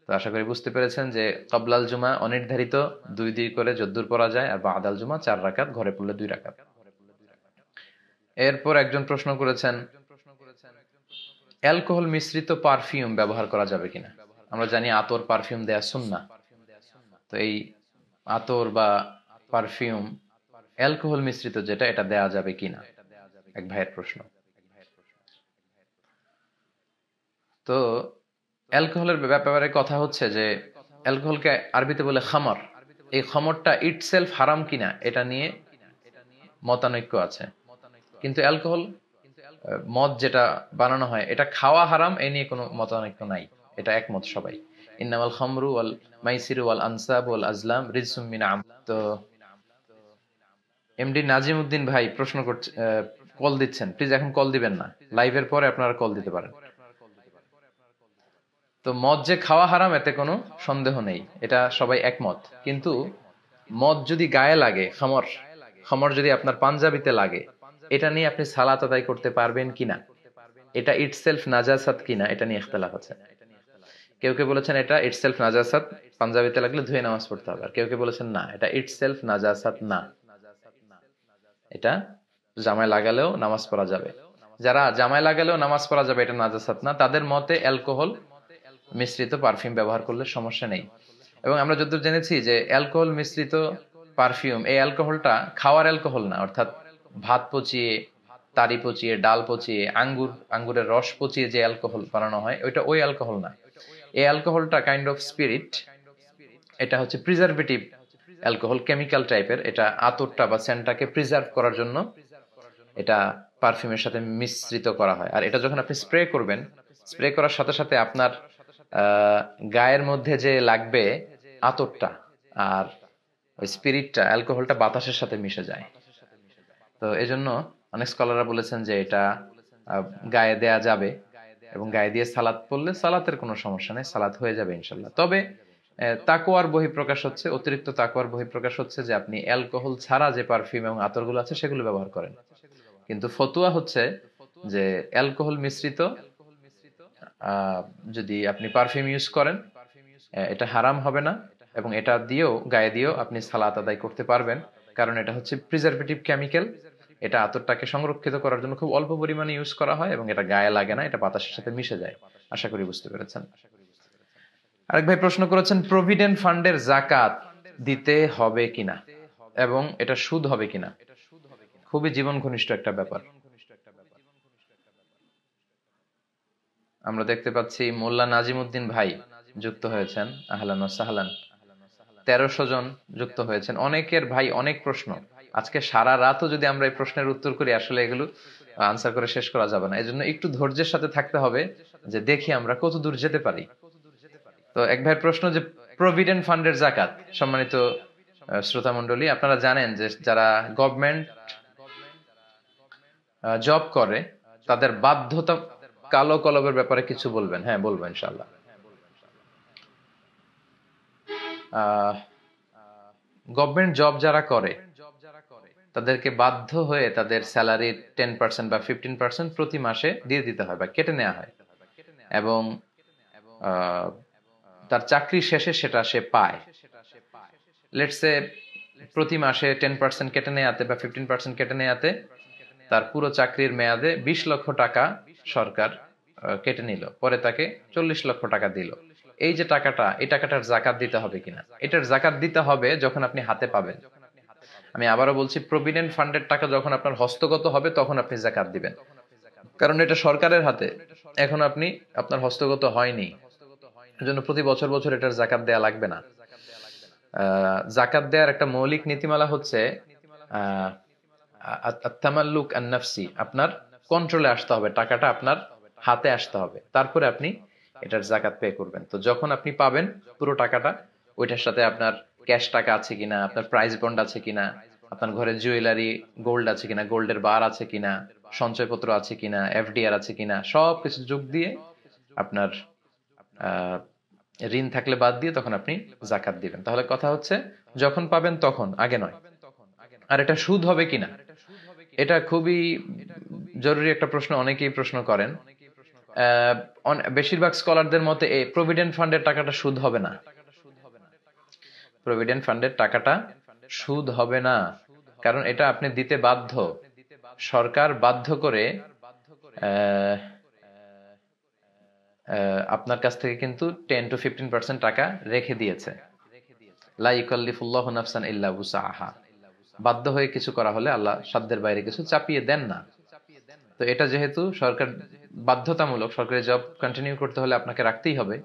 তো আশা করি বুঝতে পেরেছেন যে কাবলাল জুমা অনির্ধারিত, 2 করে যদ্দুর পড়া যায়, আর বাদাল জুমা 4 রাকাত, ঘরে পড়লে 2 রাকাত। এরপর একজন প্রশ্ন করেছেন, অ্যালকোহল মিশ্রিত পারফিউম ব্যবহার করা যাবে কিনা? আমরা জানি আতর পারফিউম দেয়া সুন্নাহ। তো এই আতর বা পারফিউম অ্যালকোহল মিশ্রিত যেটা, এটা দেয়া যাবে কিনা, এক ভাইয়ের প্রশ্ন। তো অ্যালকোহলের ব্যাপারে কথা হচ্ছে যে অ্যালকোহলকে আরবিতে বলে খামর। এই খামরটা ইটসেলফ হারাম কিনা এটা নিয়ে মতানৈক্য আছে। কিন্তু অ্যালকোহল, মদ যেটা বানানো হয় এটা খাওয়া হারাম, এ নিয়ে কোনো মতানৈক্য নাই, এটা একমত সবাই। ইন্নামাল খামরু ওয়াল মাইসিরু ওয়াল আনসাব ওয়াল আজলাম রিজসুম মিন আম। তো এমডি নাজিম উদ্দিন ভাই প্রশ্ন করছে, কল দিচ্ছেন, প্লিজ এখন কল দিবেন না, লাইভের পরে আপনারা কল দিতে পারেন। তো মদ যে খাওয়া হারাম এতে কোনো সন্দেহ নেই, এটা সবাই একমত। কিন্তু মদ যদি গায়ে লাগে, খামর খামর যদি আপনার পাঞ্জাবিতে লাগে, এটা নিয়ে আপনি সালাত আদায় করতে পারবেন কিনা, এটা ইটসেলফ নাজাসাত কিনা, এটা নিয়ে ইখতিলাফ আছে। কেউ কেউ বলেছেন এটা ইটসেলফ নাজাসাত, পাঞ্জাবিতে লাগলে ধুয়ে নামাজ পড়তে হবে। আর কেউ কেউ বলেছেন না, এটা ইটসেলফ নাজাসাত না, এটা জামায় লাগালেও নামাজ পড়া যাবে। যারা জামায় লাগালেও নামাজ পড়া যাবে এটা নাজাসাত না, তাদের মতে অ্যালকোহল মিশ্রিত পারফিউম ব্যবহার করলে সমস্যা নেই। এবং আমরা যতদূর জেনেছি যে অ্যালকোহল মিশ্রিত পারফিউম, এই অ্যালকোহলটা খাওয়ার অ্যালকোহল না, অর্থাৎ ভাত পচিয়ে, তারি পচিয়ে, ডাল পচিয়ে, আঙ্গুরের রস পচিয়ে যে অ্যালকোহল বানানো হয় ওইটা ওই অ্যালকোহল না। এই অ্যালকোহলটা কাইন্ড অফ স্পিরিট, এটা হচ্ছে প্রিজারভেটিভ অ্যালকোহল, কেমিক্যাল টাইপের। এটা আতরটা বা সেন্টটাকে প্রিজার্ভ করার জন্য এটা পারফিউমের সাথে মিশ্রিত করা হয়। আর এটা যখন আপনি স্প্রে করবেন, স্প্রে করার সাথে সাথে আপনার গায়ের মধ্যে যে লাগবে আতরটা আর ওই স্পিরিটটা, অ্যালকোহলটা বাতাসের সাথে মিশে যায়। তো এজন্য অনেক স্কলাররা বলেছেন যে এটা গায়ে দেয়া যাবে এবং গায়ে দিয়ে সালাত পড়লে সালাতের কোনো সমস্যা নেই, সালাত হয়ে যাবে ইনশাল্লাহ। তবে তাকওয়ার বহিঃপ্রকাশ হচ্ছে, অতিরিক্ত তাকওয়ার বহিঃপ্রকাশ হচ্ছে যে আপনি অ্যালকোহল ছাড়া যে পারফিউম এবং আতরগুলো আছে সেগুলো ব্যবহার করেন। কিন্তু ফতুয়া হচ্ছে যে অ্যালকোহল মিশ্রিত আহ, যদি আপনি পারফিউম ইউজ করেন এটা হারাম হবে না, এবং এটা দিয়েও গায়ে দিয়েও আপনি সালাত আদায় করতে পারবেন, কারণ এটা হচ্ছে প্রিজারভেটিভ কেমিক্যাল। এটা আতরটাকে সংরক্ষিত করার জন্য খুব অল্প পরিমাণে ইউজ করা হয় এবং এটা গায়ে লাগে না, এটা বাতাসের সাথে মিশে যায়। আশা করি বুঝতে পেরেছেন। আরেক ভাই প্রশ্ন করেছেন প্রভিডেন্ট ফান্ডের জাকাত দিতে হবে কিনা এবং এটা সুদ হবে কিনা। খুবই জীবন ঘনিষ্ঠ একটা ব্যাপার। আমরা দেখতে পাচ্ছি মোল্লা নাজিমউদ্দিন ভাই যুক্ত হয়েছেন, আহলান ওয়া সাহলান। 1300 জন যুক্ত হয়েছেন, অনেকের ভাই অনেক প্রশ্ন। আজকে সারা রাতও যদি আমরা এই প্রশ্নের উত্তর করি আসলে এগুলো আনসার করে শেষ করা যাবে না, এজন্য একটু ধৈর্যের সাথে থাকতে হবে যে দেখি আমরা কত দূর যেতে পারি। তো এক ভাইয়ের প্রশ্ন যে প্রভিডেন্ট ফান্ডের জাকাত। সম্মানিত শ্রোতা মণ্ডলী, আপনারা জানেন যে যারা গভর্নমেন্ট জব করে তাদের বাধ্যতা কালো কলবের ব্যাপারে কিছু বলবেন? হ্যাঁ, বলবো ইনশাআল্লাহ। গভর্নমেন্ট জব যারা করে তাদেরকে বাধ্য হয়ে তাদের স্যালারির 10% বা 15% প্রতি মাসে দিয়ে দিতে হয় বা কেটে নেওয়া হয়, এবং আহ, তার চাকরি শেষে সেটা সে পায়। লেটস সে প্রতি মাসে 10% কেটে নেওয়াতে বা 15% কেটে নেওয়াতে তার পুরো চাকরির মেয়াদে 20 লক্ষ টাকা সরকার কেটে নিল, পরে তাকে 40 লক্ষ টাকা দিল। এই যে টাকাটা, এই টাকাটার জাকাত দিতে হবে কিনা? এটার জাকাত দিতে হবে যখন আপনি হাতে পাবেন। আমি আবারও বলছি, প্রভিডেন্ট ফান্ডের টাকা যখন আপনার হস্তগত হবে তখন আপনি জাকাত দিবেন, কারণ এটা সরকারের হাতে, এখন আপনি আপনার হস্তগত হয়নি, এজন্য প্রতি বছর বছর এটার জাকাত দেয়া লাগবে না। জাকাত দেওয়ার একটা মৌলিক নীতিমালা হচ্ছে আত-তামাল্লুক আন-নাফসি, আপনার কন্ট্রোলে আসতে হবে, টাকাটা আপনার হাতে আসতে হবে, তারপরে আপনি এটার জাকাত পে করবেন। তো যখন আপনি পাবেন পুরো টাকাটা, ওইটার সাথে আপনার ক্যাশ টাকা আছে কিনা, আপনার প্রাইস বন্ড আছে কিনা, আপনার ঘরে জুয়েলারি গোল্ড আছে কিনা, গোল্ডের বার আছে কিনা, সঞ্চয়পত্র আছে কিনা, এফডিআর আছে কিনা, সবকিছু যোগ দিয়ে আপনার আহ ঋণ থাকলে বাদ দিয়ে তখন আপনি জাকাত দিবেন। তাহলে কথা হচ্ছে যখন পাবেন তখন, আগে নয়। আর এটা সুদ হবে কিনা, এটা খুবই জরুরি একটা প্রশ্ন, অনেকেই প্রশ্ন করেন। বেশিরভাগ স্কলারদের মতে এই প্রভিডেন্ট ফান্ডের টাকাটা সুদ হবে না। প্রভিডেন্ট ফান্ডের টাকাটা সুদ হবে না, কারণ এটা আপনি দিতে বাধ্য। সরকার বাধ্য করে আপনার কাছ থেকে কিন্তু 10 to 15% টাকা রেখে দিয়েছে। লা ইউকাল্লিফুল্লাহু নাফসান ইল্লা উসআহা। বাধ্য হয়ে কিছু করা হলে আল্লাহ সাধ্যের বাইরে কিছু চাপিয়ে দেন না। তো এটা যেহেতু সরকার বাধ্যতামূলক, সরকারি জব কন্টিনিউ করতে হলে আপনাকে রাখতেই হবে।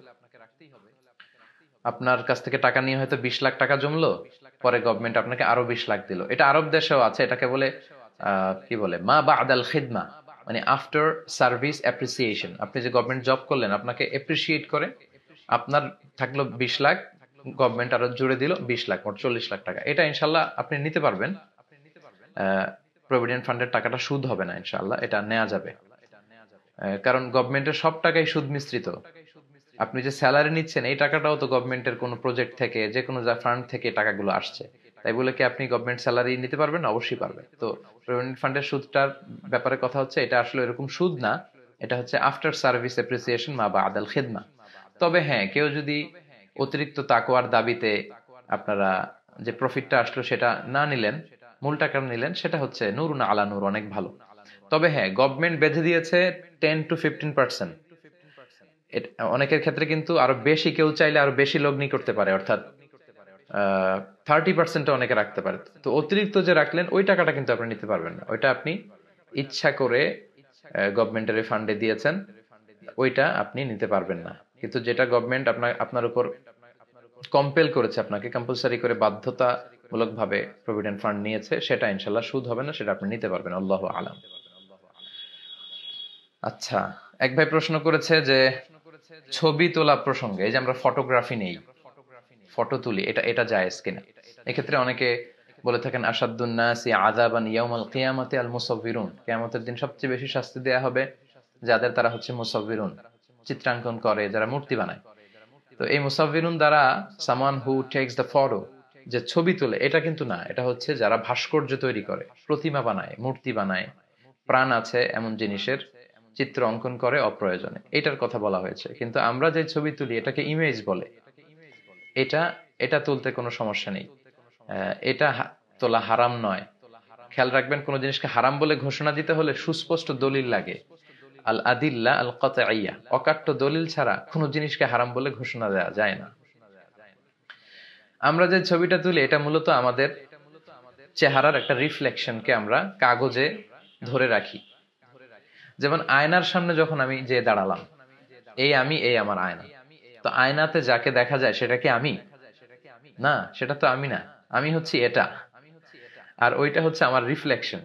আপনার কাছ থেকে টাকা নিয়ে হয়তো 20 লাখ টাকা জমলো, পরে গভর্নমেন্ট আপনাকে আরো 20 লাখ দিল। এটা আরব দেশেও আছে, এটাকে বলে কি বলে মা বা'দাল খিদমা, মানে আফটার সার্ভিস অ্যাপ্রিসিয়েশন। আপনি যে গভর্নমেন্ট জব করলেন, আপনাকে এপ্রিসিয়েট করে আপনার থাকলো 20 লাখ, গভর্নমেন্ট আরো জুড়ে দিল 20 লাখ, মোট 40 লাখ টাকা। এটা ইনশাল্লাহ আপনি নিতে পারবেন। প্রভিডেন্ট ফান্ডের টাকাটা সুদ হবে না ইনশাল্লাহ, এটা নেওয়া যাবে। কারণ গভর্নমেন্টের সব টাকাই সুদ মিশ্রিত। আপনি যে স্যালারি নিচ্ছেন এই টাকাটাও তো গভর্নমেন্টের কোনো প্রজেক্ট থেকে, যে কোনো ফান্ড থেকে টাকাগুলো আসছে। তাই বলে কি আপনি গভর্নমেন্ট স্যালারি নিতে পারবেন? অবশ্যই পারবেন। তো প্রভিডেন্ট ফান্ডের সুদটার ব্যাপারে কথা হচ্ছে, এটা আসলে এরকম সুদ না, এটা হচ্ছে আফটার সার্ভিস অ্যাপ্রিসিয়েশন মা বা'দাল খিদমা। তবে হ্যাঁ, কেউ যদি অতিরিক্ত তাকওয়ার দাবিতে আপনারা যে প্রফিটটা আসলো সেটা না নিলেন, মূল টাকা নিলেন, সেটা হচ্ছে নূরুন আলা নূর, অনেক ভালো। তবে হ্যাঁ, গভর্নমেন্ট বেঁধে দিয়েছে 10 to 15%। অনেকের ক্ষেত্রে কিন্তু আরো বেশি, কেউ চাইলে আরো বেশি লগ্নি করতে পারে, অর্থাৎ 30% অনেকে রাখতে পারে। তো অতিরিক্ত যে রাখলেন ওই টাকাটা কিন্তু আপনি নিতে পারবেন না, ওইটা আপনি ইচ্ছা করে গভর্নমেন্টের ফান্ডে দিয়েছেন, ওইটা আপনি নিতে পারবেন না। কিন্তু যেটা গভর্নমেন্ট আপনার উপর কম্পেল করেছে, আপনাকে কম্পালসারি করে বাধ্যতামূলক ভাবে প্রভিডেন্ট ফান্ড নিয়েছে, সেটা ইনশাল্লাহ সুদ হবে না, সেটা আপনি নিতে পারবেন। আল্লাহু আলাম। আচ্ছা, এক ভাই প্রশ্ন করেছে যে ছবি তোলা প্রসঙ্গে, এই যে আমরা ফটোগ্রাফি নেই, ফটো তুলি, এটা এটা জায়েজ কিনা? এক্ষেত্রে অনেকে বলে থাকেন আসাদুন নাসি আযাবান ইয়াউমাল কিয়ামাতি আল মুসাউবিরুন, কিয়ামতের দিন সবচেয়ে বেশি শাস্তি দেয়া হবে যাদের, তারা হচ্ছে মুসাউবিরুন, চিত্রাঙ্কন করে, যারা মূর্তি বানায়। তো এই মুসাফিরুন দ্বারা সামান হু টেক্স দ্য ফটো, যে ছবি তোলে, এটা কিন্তু না, এটা হচ্ছে যারা ভাস্কর্য তৈরি করে, প্রতিমা বানায়, মূর্তি বানায়, প্রাণ আছে এমন জিনিসের চিত্র অঙ্কন করে অপ্রয়োজনে, এটার কথা বলা হয়েছে। কিন্তু আমরা যে ছবি তুলি এটাকে ইমেজ বলে, এটা এটা তুলতে কোনো সমস্যা নেই, এটা তোলা হারাম নয়। খেয়াল রাখবেন, কোন জিনিসকে হারাম বলে ঘোষণা দিতে হলে সুস্পষ্ট দলিল লাগে। আল আদিল্লা আল কাতঈয়া, অকাট্য দলিল ছাড়া কোন জিনিসকে হারাম বলে ঘোষণা দেওয়া যায় না। আমরা যে ছবিটা তুলি এটা মূলত আমাদের চেহারার একটা রিফ্লেকশনকে আমরা কাগজে ধরে রাখি। যেমন আয়নার সামনে যখন আমি যে দাঁড়ালাম, এই আমি, এই আমার আয়না, তো আয়নাতে যাকে দেখা যায় সেটা কি আমি? না, সেটা তো আমি না, আমি হচ্ছি এটা, আর ওইটা হচ্ছে আমার রিফ্লেকশন।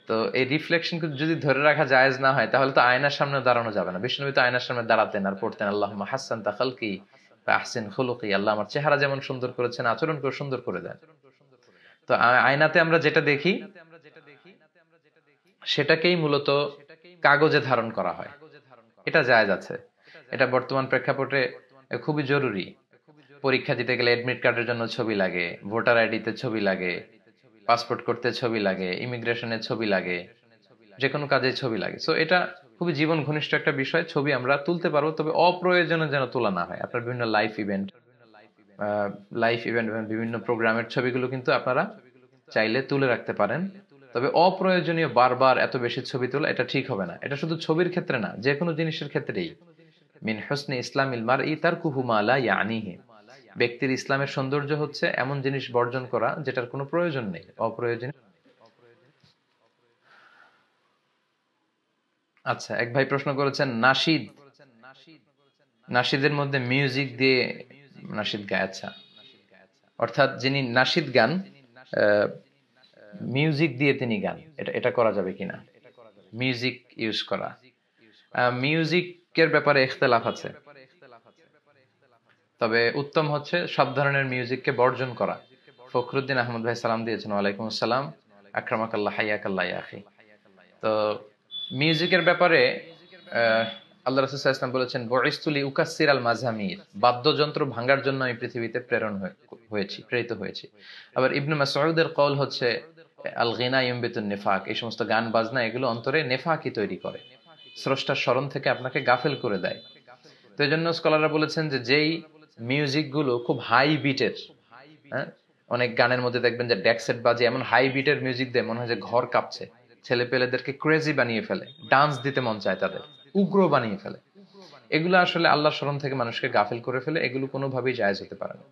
তো এই রিফ্লেকশন যদি ধরে রাখা জায়েজ না হয়, তাহলে তো আয়নার সামনে দাঁড়ানো যাবে না। বিষ্ণুনবী তো আয়নার সামনে দাঁড়াতেন আর পড়তেন আল্লাহুম্মা হাসসানতা খালকি ওয়া আহসিন খুলুকি, আল্লাহ আমার চেহারা যেমন সুন্দর করেছেন আচরণ করে সুন্দর করে দেন। তো আয়নাতে আমরা যেটা দেখি সেটাকেই মূলত কাগজে ধারণ করা হয়, এটা জায়েজ আছে। এটা বর্তমান প্রেক্ষাপটে খুবই জরুরি। পরীক্ষা দিতে গেলে এডমিট কার্ডের জন্য ছবি লাগে, ভোটার আইডিতে ছবি লাগে, পাসপোর্ট করতে ছবি লাগে, ইমিগ্রেশনের ছবি লাগে, যে কোনো কাজে ছবি লাগে। সো এটা খুবই জীবন ঘনিষ্ঠ একটা বিষয়। ছবি আমরা তুলতে পারবো, তবে অপ্রয়োজনে যেন তোলা না হয়। আপনার বিভিন্ন লাইফ ইভেন্ট বিভিন্ন প্রোগ্রামের ছবিগুলো কিন্তু আপনারা চাইলে তুলে রাখতে পারেন, তবে অপ্রয়োজনীয় বারবার এত বেশি ছবি তোলা এটা ঠিক হবে না। এটা শুধু ছবির ক্ষেত্রে না, যে কোনো জিনিসের ক্ষেত্রেই। মিন হুসনি ইসলামিল মারই তারকুহু মা লা ইয়ানিহি, ব্যক্তির ইসলামের সৌন্দর্য হচ্ছে এমন জিনিস বর্জন করা যেটার কোনো প্রয়োজন নেই, অপ্রয়োজনীয়। আচ্ছা, এক ভাই প্রশ্ন করেছেন নাশিদ, নাশিদের মধ্যে মিউজিক দিয়ে নাশিদ গায়। আচ্ছা, অর্থাৎ যিনি নাশিদ গান মিউজিক দিয়ে তিনি গান, এটা এটা করা যাবে কিনা, মিউজিক ইউজ করা? মিউজিকের ব্যাপারে ইখতিলাফ আছে, তবে উত্তম হচ্ছে সব ধরনের মিউজিককে বর্জন করা। ফখরুদ্দিন আহমদ ভাই সালাম দিয়েছেন, ওয়ালাইকুম আসসালাম, আকরামাকাল্লাহ হাইয়াকাল্লাহ ইয়া আখি। তো মিউজিকের ব্যাপারে আল্লাহ রাসূল সাল্লাল্লাহু আলাইহি ওয়াসাল্লাম বলেছেন, বুইসতু লিউকাসসির আল মাযামির, বাদ্যযন্ত্র ভাঙার জন্য আমি পৃথিবীতে প্রেরিত হয়েছি। আবার ইবনে মাসউদের কওল হচ্ছে, আল গিনা ইউমবিতুন নিফাক, এই সমস্ত গান বাজনা এগুলো অন্তরে নেফাকি তৈরি করে, স্রষ্টার স্মরণ থেকে আপনাকে গাফেল করে দেয়। তো এই জন্য স্কলাররা বলেছেন যে যেই মিউজিক গুলো খুব হাই বিটের, হ্যাঁ, অনেক গানের মধ্যে দেখবেন যে ডেকসেট বাজে, এমন হাই বিটের মিউজিক দিয়ে মনে হয় যে ঘর কাঁপছে, ছেলে পেলেদেরকে ক্রেজি বানিয়ে ফেলে, ডান্স দিতে মন চায় তাদের, উগ্র বানিয়ে ফেলে, এগুলো আসলে আল্লাহর স্মরণ থেকে মানুষকে গাফেল করে ফেলে, এগুলো কোনোভাবেই জায়েজ হতে পারে না।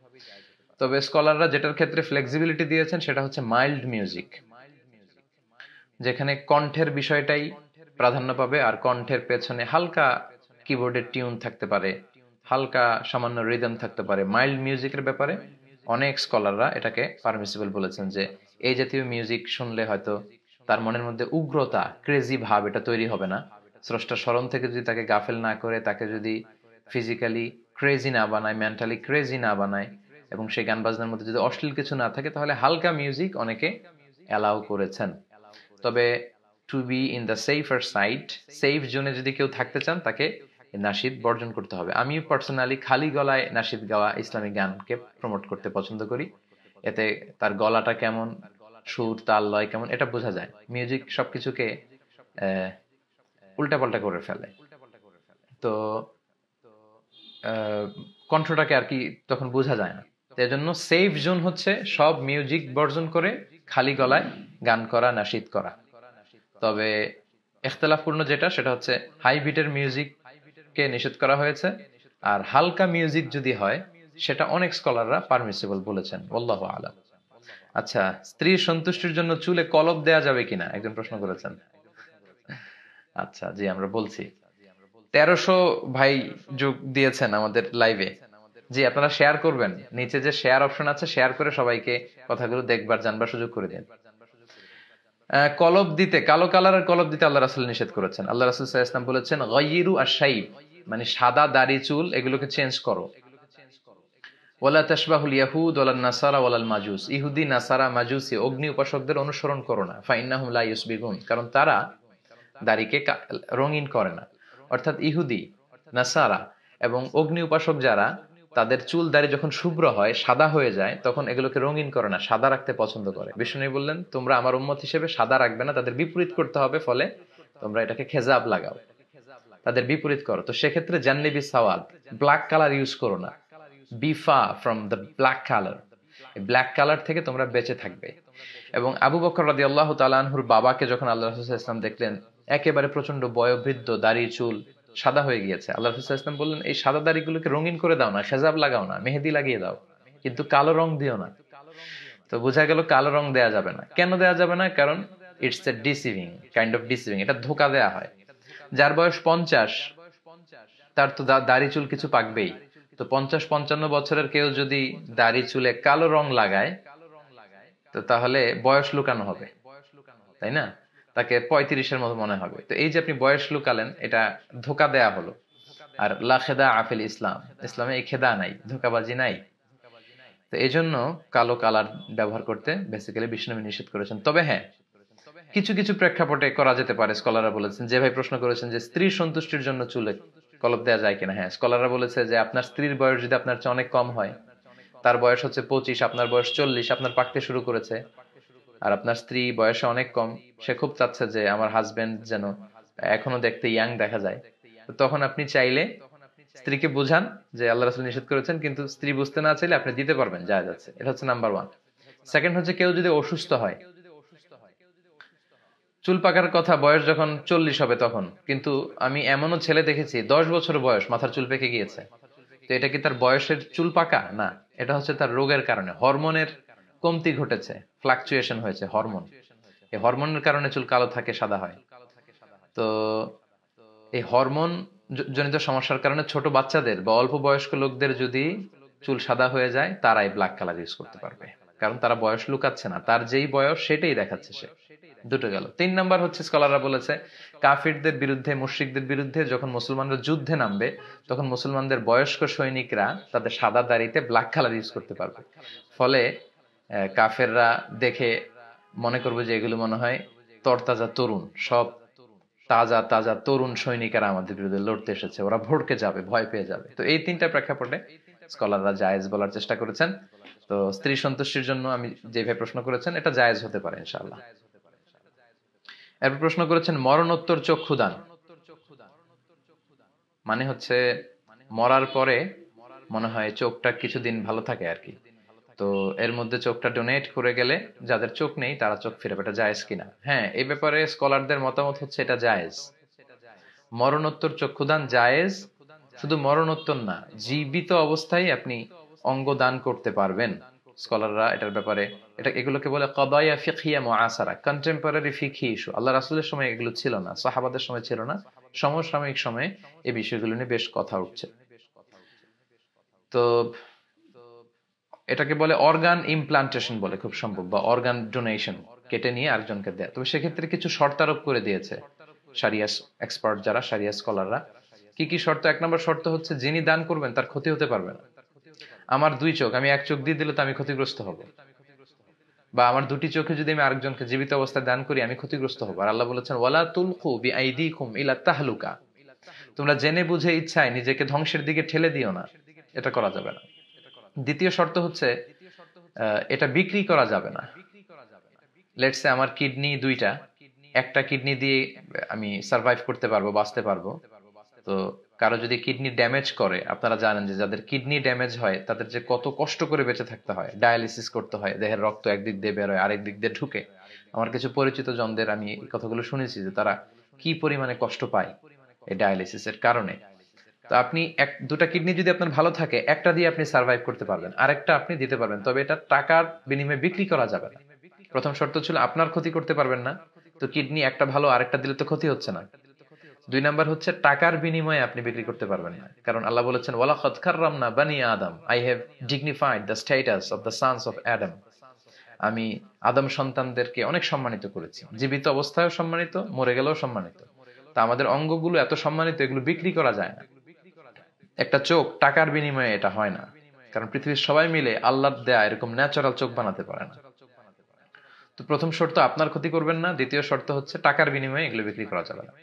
তবে স্কলাররা যেটার ক্ষেত্রে ফ্লেক্সিবিলিটি দিয়েছেন সেটা হচ্ছে মাইল্ড মিউজিক, যেখানে কণ্ঠের বিষয়টাই প্রাধান্য পাবে, আর কণ্ঠের পেছনে হালকা কিবোর্ডের টিউন থাকতে পারে, হালকা সামান্য রিদম থাকতে পারে। মাইল্ড মিউজিকের ব্যাপারে অনেক স্কলাররা এটাকে পারমিসিবল বলেছেন, যে এই জাতীয় মিউজিক শুনলে হয়তো তার মনের মধ্যে উগ্রতা, ক্রেজি ভাব এটা তৈরি হবে না। স্রষ্টার স্মরণ থেকে যদি তাকে গাফেল না করে, তাকে যদি ফিজিক্যালি ক্রেজি না বানায়, মেন্টালি ক্রেজি না বানায়, এবং সেই গান বাজনার মধ্যে যদি অশ্লীল কিছু না থাকে, তাহলে হালকা মিউজিক অনেকে অ্যালাউ করেছেন। তবে to be in the safer side, safe জোনে যদি কেউ থাকতে চান, তাকে নাশিদ বর্জন করতে হবে। আমি পার্সোনালি খালি গলায় নাশিদ গাওয়া ইসলামিক গানকে প্রমোট করতে পছন্দ করি। এতে তার গলাটা কেমন, সুর তাল লয় কেমন, এটা বোঝা যায়। মিউজিক সবকিছুকে উল্টাপাল্টা করে ফেলে, তো কণ্ঠটাকে আর কি তখন বোঝা যায় না। এই জন্য সেফ জোন হচ্ছে সব মিউজিক বর্জন করে খালি গলায় গান করা, নাশিদ করা। তবে ইখতিলাফপূর্ণ যেটা, সেটা হচ্ছে হাই বিটের মিউজিককে নিষেধ করা হয়েছে, আর হালকা মিউজিক যদি হয় সেটা অনেক স্কলাররা পারমিসিবল বলেছেন, আল্লাহু আলাম। আচ্ছা, স্ত্রীর সন্তুষ্টির জন্য চুলে কলব দেয়া যাবে কিনা, একজন প্রশ্ন করেছেন। আচ্ছা, জি, আমরা বলছি। 1300 ভাই যোগ দিয়েছেন আমাদের লাইভে। জি, আপনারা শেয়ার করবেন, নিচে যে শেয়ার অপশন আছে, শেয়ার করে সবাইকে কথাগুলো দেখবার জানবার সুযোগ করে দিন। কলব দিতে, কালো কালারের কলব দিতে আল্লাহ রাসূল নিষেধ করেছেন। আল্লাহ রাসূল সাল্লাল্লাহু আলাইহি ওয়াসাল্লাম বলেছেন, গায়্যিরু আশ-শাইব, মানে সাদা দাড়ি চুল এগুলোকে চেঞ্জ করো। ওয়ালা তাশবাহুল ইয়াহুদ ওয়ালান নাসারা ওয়ালাল মাজুস, ইহুদি, নাসারা, মাজুসি, অগ্নি উপাসকদের অনুসরণ করো না। ফাইন্নাহুম লা ইউসবিগুন, কারণ তারা দাড়িকে রঙিন করে না। অর্থাৎ ইহুদি, নাসারা এবং অগ্নি উপাসক যারা, তাদের চুল দাড়ি যখন শুভ্র হয়, সাদা হয়ে যায়, তখন এগুলোকে রঙিন করে না, সাদা রাখতে পছন্দ করে। বিষ্ণু বললেন, তোমরা আমার উম্মত হিসেবে সাদা রাখবে না, তাদের বিপরীত করতে হবে, ফলে তোমরা এটাকে খেজাব লাগাও, তাদের বিপরীত করো। তো সেক্ষেত্রে জান্নিবি সাওয়াদ, ব্ল্যাক কালার ইউজ করো না, বি ফা from the black colour, black colour থেকে তোমরা বেঁচে থাকবে। এবং আবু বকর রাদিয়াল্লাহু তাআলা আনহুর বাবাকে যখন আল্লাহ রাসূল সাল্লাল্লাহু আলাইহি ওয়াসাল্লাম দেখলেন একেবারে প্রচন্ড বয়োবৃদ্ধ, দাড়ি চুল সাদা হয়ে গিয়েছে, আল্লাহ রাসূল সাল্লাল্লাহু আলাইহি ওয়াসাল্লাম বললেন, এই সাদা দাড়িগুলোকে রঙিন করে দাও না, খেজাব লাগাও না, মেহেদি লাগিয়ে দাও, কিন্তু কালো রং দিও না। তো বোঝা গেল কালো রং দেয়া যাবে না। কেন দেয়া যাবে না? কারণ it's a deceiving, kind of deceiving, এটা ধোকা দেয়া হয়। যার বয়স 50, তার তো দাড়ি চুল কিছু পাকবেই। তো 50-55 বছরের কেউ যদি দাড়ি চুলে কালো রং লাগায়, তো তাহলে বয়স লুকানো হবে, তাই না? তাকে 35-এর মতো মনে হবে। তো এই যে আপনি বয়স লুকালেন, এটা ধোকা দেয়া হলো। আর লা খেদা আফিল ইসলাম, ইসলামে এই খেদা নাই, ধোকাবাজি নাই। তো এই জন্য কালো কালার ব্যবহার করতে বেসিক্যালি বিষ্ণু নিষেধ করেছেন। তবে হ্যাঁ, কিছু কিছু প্রেক্ষাপটে করা যেতে পারে। স্কলাররা বলেছেন, যে ভাই প্রশ্ন করেছেন যে স্ত্রীর সন্তুষ্টির জন্য চুলে কলপ দেওয়া যায় কিনা, হ্যাঁ, স্কলাররা বলেছে যে আপনার স্ত্রীর বয়স যদি আপনার চেয়ে অনেক কম হয়, তার বয়স হচ্ছে 25, আপনার বয়স 40, আপনার পাকতে শুরু করেছে, আর আপনার স্ত্রী বয়সে অনেক কম, সে খুব চাচ্ছে যে আমার হাজবেন্ড যেন এখনো দেখতে ইয়াং দেখা যায়, তো তখন আপনি চাইলে স্ত্রীকে বুঝান যে আল্লাহ রাসূল নিষেধ করেছেন, কিন্তু স্ত্রী বুঝতে না চাইলে আপনি দিতে পারবেন, যা যাচ্ছে। এটা হচ্ছে নাম্বার 1। সেকেন্ড হচ্ছে, কেউ যদি অসুস্থ হয়, চুল পাকার কথা বয়স যখন 40 হবে তখন, কিন্তু আমি এমনও ছেলে দেখেছি 10 বছর বয়স মাথার চুল পেকে গিয়েছে। তো এটা কি তার বয়সের চুল পাকা? না, এটা হচ্ছে তার রোগের কারণে, হরমোনের কমতি ঘটেছে, ফ্লাকচুয়েশন হয়েছে হরমোন। এই হরমোনের কারণে চুল কালো থাকে, সাদা হয়। তো এই হরমোন জনিত সমস্যার কারণে ছোট বাচ্চাদের বা অল্প বয়স্ক লোকদের যদি চুল সাদা হয়ে যায়, তারাই ব্ল্যাক কালার ইউজ করতে পারবে, কারণ তারা বয়স লুকাচ্ছে না, তার যেই বয়স সেটাই দেখাচ্ছে সে। দুটো গেল। 3 নাম্বার হচ্ছে, স্কলাররা বলেছে কাফিরদের বিরুদ্ধে, মুশরিকদের বিরুদ্ধে যখন মুসলমানরা যুদ্ধে নামবে, তখন মুসলমানদের বয়স্ক সৈনিকরা তাদের সাদা দাড়িতে ব্ল্যাক কালার ইউজ করতে পারবে। ফলে কাফেররা দেখে মনে করবে যে এগুলো মনে হয় তরতাজা তরুণ, সব তাজা তাজা তরুণ সৈনিকেরা আমাদের বিরুদ্ধে লড়তে এসেছে, ওরা ভড়কে যাবে, ভয় পেয়ে যাবে। তো এই 3টা প্রেক্ষাপটে স্কলাররা জায়েজ বলার চেষ্টা করেছেন। তো স্ত্রী সন্তুষ্টির জন্য আমি যেভাবে প্রশ্ন করেছেন, এটা জায়েজ হতে পারে ইনশাআল্লাহ। এরপর প্রশ্ন করেছেন মরণোত্তর চক্ষুদান, মানে হচ্ছে মরার পরে মনে হয় চোখটা কিছুদিন ভালো থাকে আর কি। তো এর মধ্যে চোখটা ডোনেট করে গেলে যাদের চোখ নেই তারা চোখ ফিরে পাবে, এটা জায়েজ কিনা? হ্যাঁ, এই ব্যাপারে স্কলারদের মতামত হচ্ছে এটা জায়েজ। মরণোত্তর চক্ষুদান জায়েজ। শুধু মরণোত্তর না, জীবিত অবস্থায় আপনি অঙ্গ দান করতে পারবেন। স্কলাররা এটার ব্যাপারে, এটা এগুলোকে বলে কদায়া ফিকহিয়া মুআসারা, কন্টেম্পোরারি ফিকহি ইস্যু। আল্লাহ রাসূলের সময় এগুলো ছিল না, সাহাবাদের সময় ছিল না, সমসাময়িক সময়ে এই বিষয়গুলো নিয়ে বেশ কথা উঠছে। তো এটাকে বলে অর্গান ইমপ্লান্টেশন বলে খুব সম্ভব, বা অর্গান ডোনেশন, কেটে নিয়ে আরেকজনকে দেয়। তবে সেক্ষেত্রে কিছু শর্তারোপ করে দিয়েছে শারিয়া এক্সপার্ট যারা, শারিয়া স্কলাররা। কি কি শর্ত? 1 নম্বর শর্ত হচ্ছে, যিনি দান করবেন তার ক্ষতি হতে পারবে না। আমার 2 চোখ, আমি 1 চোখ দিয়ে দিলে তো আমি ক্ষতিগ্রস্ত হব, বা আমার 2টি চোখে যদি আমি আরেকজনকে জীবিত অবস্থায় দান করি, আমি ক্ষতিগ্রস্ত হব। আর আল্লাহ বলেছেন ওয়ালা তুলকু বিআইদিকুম ইলা তাহলুকা, তোমরা জেনে বুঝে ইচ্ছায় নিজেকে ধ্বংসের দিকে ঠেলে দিও না, এটা করা যাবে না। দ্বিতীয় শর্ত হচ্ছে, এটা বিক্রি করা যাবে না। লেটস সে আমার কিডনি 2টা, একটা কিডনি দিয়ে আমি সার্ভাইভ করতে পারবো, বাঁচতে পারবো। তো কারো যদি কিডনি ড্যামেজ করে, আপনারা জানেন যে যাদের কিডনি ড্যামেজ হয় তাদের যে কত কষ্ট করে বেঁচে থাকতে হয়, ডায়ালিসিস করতে হয়, দেহের রক্ত একদিক দিয়ে বের হয়, আরেক দিক দিয়ে ঢুকে। আমার কিছু পরিচিত জনদের আমি এই কথাগুলো শুনেছি যে তারা কি পরিমাণে কষ্ট পায় এই ডায়ালিসিসের কারণে। তো আপনি 2টা কিডনি যদি আপনার ভালো থাকে, একটা দিয়ে আপনি সার্ভাইভ করতে পারবেন, আরেকটা আপনি দিতে পারবেন, তবে এটা টাকার বিনিময়ে বিক্রি করা যাবে না। প্রথম শর্ত ছিল আপনার ক্ষতি করতে পারবেন না, তো কিডনি একটা ভালো, আরেকটা দিলে তো ক্ষতি হচ্ছে না। 2 নাম্বার হচ্ছে, টাকার বিনিময়ে আপনি বিক্রি করতে পারবেন না, কারণ আল্লাহ বলেছেন ওয়ালাকাদ কাররামনা বানি আদম, I have dignified the status of the sons of Adam. আমি আদম সন্তানদেরকে অনেক সম্মানিত করেছি, জীবিত অবস্থায়ও সম্মানিত, মরে গেলেও সম্মানিত। তা আমাদের অঙ্গগুলো এত সম্মানিত, এগুলো বিক্রি করা যায় না। একটা চোখ টাকার বিনিময়ে এটা হয় না, কারণ পৃথিবীর সবাই মিলে আল্লাহর দেয়া এরকম ন্যাচারাল চোখ বানাতে পারে না। তো প্রথম শর্ত আপনার ক্ষতি করবেন না, দ্বিতীয় শর্ত হচ্ছে টাকার বিনিময়ে এগুলো বিক্রি করা যাবে না।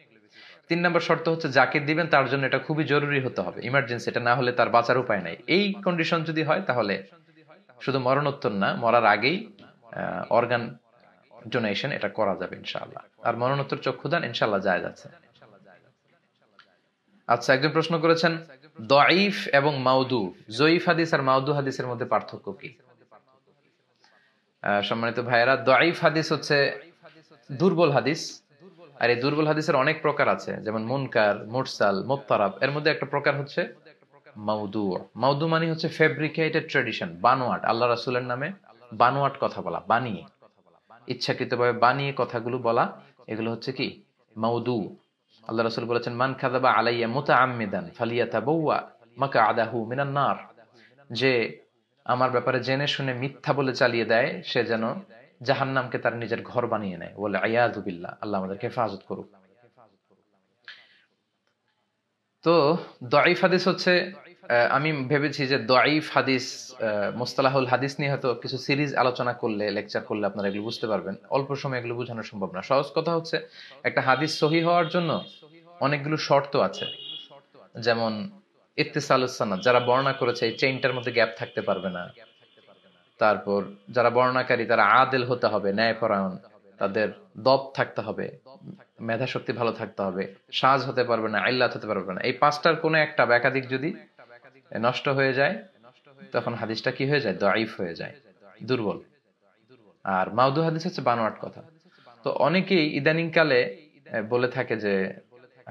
3 নম্বর শর্ত হচ্ছে যাকে দিবেন তার জন্য এটা খুবই জরুরি হতে হবে, ইমার্জেন্সি, এটা না হলে তার বাঁচার উপায় নাই। এই কন্ডিশন যদি হয় তাহলে শুধু মরণোত্তর না, মরার আগেই অর্গান ডোনেশন এটা করা যাবে ইনশাআল্লাহ। আর মরণোত্তর চক্ষুদান ইনশাআল্লাহ জায়েজ আছে। আচ্ছা, একজন প্রশ্ন করেছেন দঈফ এবং মাউদু, জয়ীফ হাদিস আর মাউদু হাদিসের মধ্যে পার্থক্য কি? সম্মানিত ভাইয়েরা, দঈফ হাদিস হচ্ছে দুর্বল হাদিস, আর এই দুর্বল হাদিসের অনেক প্রকার আছে, যেমন মুনকার, মুরসাল, মুত্তারাব। এর মধ্যে একটা প্রকার হচ্ছে মাউদু। মাউদু মানে হচ্ছে ফেব্রিকেটেড ট্রেডিশন, বানোয়াট, আল্লাহ রাসূলের নামে বানোয়াট কথা বলা, বানিয়ে, ইচ্ছাকৃতভাবে বানিয়ে কথাগুলো বলা, এগুলো হচ্ছে কি মাউদু। আল্লাহ রাসূল বলেছেন মান কাযাবা আলাইয়া মুতাআম্মিদান ফালিয়াতাবাওয়া মাকআদাহু মিনান নার, যে আমার ব্যাপারে জেনে শুনে মিথ্যা বলে চালিয়ে দেয় সে যেন জাহান্নামকে তার নিজের ঘর বানিয়ে নেয়। বলে আয়াযু বিল্লাহ, আল্লাহ আমাদেরকে হেফাজত করুক। তো দঈফ হাদিস হচ্ছে, আমি ভেবেছি যে দঈফ হাদিস, মুস্তালাহুল হাদিস নিয়ে হয়তো কিছু সিরিজ আলোচনা করলে, লেকচার করলে আপনারা এগুলো বুঝতে পারবেন। অল্প সময় এগুলো বোঝানো সম্ভব না। সহজ কথা হচ্ছে, একটা হাদিস সহিহ হওয়ার জন্য অনেকগুলো শর্ত আছে। যেমন ইত্তিসালুস সানাদ, যারা বর্ণনা করেছে এই চেইনটার মধ্যে গ্যাপ থাকতে পারবে না। তারপর যারা বর্ণনাকারী তারা আদেল হতে হবে, ন্যায়পরায়ণ, তাদের দব থাকতে হবে, মেধা শক্তি ভালো থাকতে হবে, সাজ হতে পারবে না, ইল্লাত হতে পারবে না। এই পাঁচটার কোনো একটা বা একাধিক যদি নষ্ট হয়ে যায় তখন হাদিসটা কি হয়ে যায়? দঈফ হয়ে যায়, দুর্বল। আর মাউদু হাদিস হচ্ছে বানোয়াট কথা। তো অনেকেই ইদানিং কালে বলে থাকে যে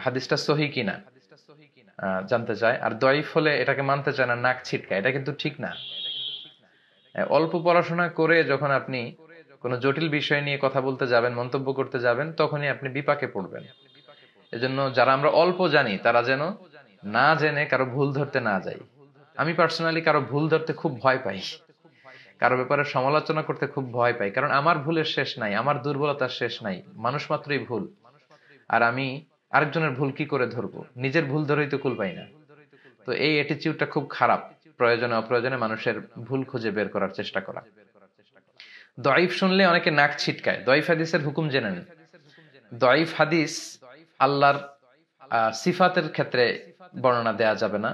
হাদিসটা সহি কিনা জানতে চায়, আর দঈফ হলে এটাকে মানতে চায় না, নাক ছিটকায়। এটা কিন্তু ঠিক না। অল্প পড়াশোনা করে যখন আপনি কোন জটিল বিষয় নিয়ে কথা বলতে যাবেন, মন্তব্য করতে যাবেন, তখনই আপনি বিপাকে পড়বেন। এজন্য যারা আমরা অল্প জানি তারা যেন না জেনে কারো ভুল ধরতে না যাই। আমি পার্সোনালি কারো ভুল ধরতে খুব ভয় পাই, কারো ব্যাপারে সমালোচনা করতে খুব ভয় পাই, কারণ আমার ভুলের শেষ নাই, আমার দুর্বলতার শেষ নাই, মানুষ মাত্রই ভুল। আর আমি আরেকজনের ভুল কি করে ধরবো? নিজের ভুল ধরেই তো কুল পাই না। তো এই অ্যাটিটিউডটা খুব খারাপ, প্রয়োজনে অপ্রয়োজনে মানুষের ভুল খুঁজে বের করার চেষ্টা করা। দঈফ শুনলে অনেকে নাক ছিটকায়। দঈফ হাদিসের হুকুম জেনে নেন। দঈফ হাদিস আল্লাহর সিফাতের ক্ষেত্রে বর্ণনা দেয়া যাবে না,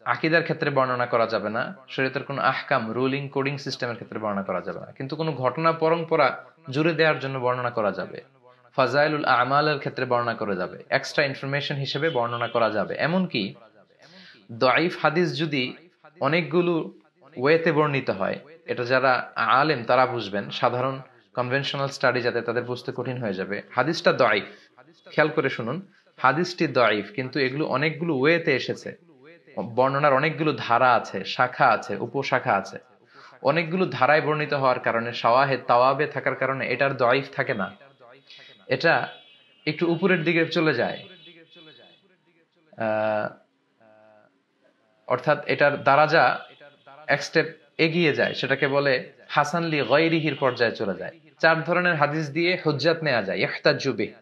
আকীদার ক্ষেত্রে বর্ণনা করা যাবে না, শরীয়তের কোন আহকাম, রুলিং, কোডিং সিস্টেমের ক্ষেত্রে বর্ণনা করা যাবে না। কিন্তু কোন ঘটনা পরম্পরা জুড়ে দেওয়ার জন্য বর্ণনা করা যাবে, ফাজাইলুল আমালের ক্ষেত্রে বর্ণনা করা যাবে, এক্সট্রা ইনফরমেশন হিসেবে বর্ণনা করা যাবে। এমনকি দঈফ হাদিস যদি অনেকগুলো ওয়েতে বর্ণিত হয়, এটা যারা আলেম তারা বুঝবেন, সাধারণ কনভেনশনাল স্টাডি যাতে তাদের বুঝতে কঠিন হয়ে যাবে। হাদিসটা দঈফ, খেয়াল করে শুনুন, হাদিসটি দঈফ, কিন্তু এগুলো অনেকগুলো ওয়েতে এসেছে, বর্ণনার অনেকগুলো ধারা আছে, শাখা আছে, উপশাখা আছে। অনেকগুলো ধারায় বর্ণিত হওয়ার কারণে, শাওয়াহিদ তাওয়াবে থাকার কারণে এটার দঈফ থাকে না, এটা একটু উপরের দিকে চলে যায়। অর্থাৎ এটার দারাজা এক স্টেপ এগিয়ে যায়, সেটাকে বলে হাসান লি গায়রিহির পর্যায়ে চলে যায়। 4 ধরনের হাদিস দিয়ে হুজ্জাত নেওয়া যায়। ইহতাজ্জু বিহি,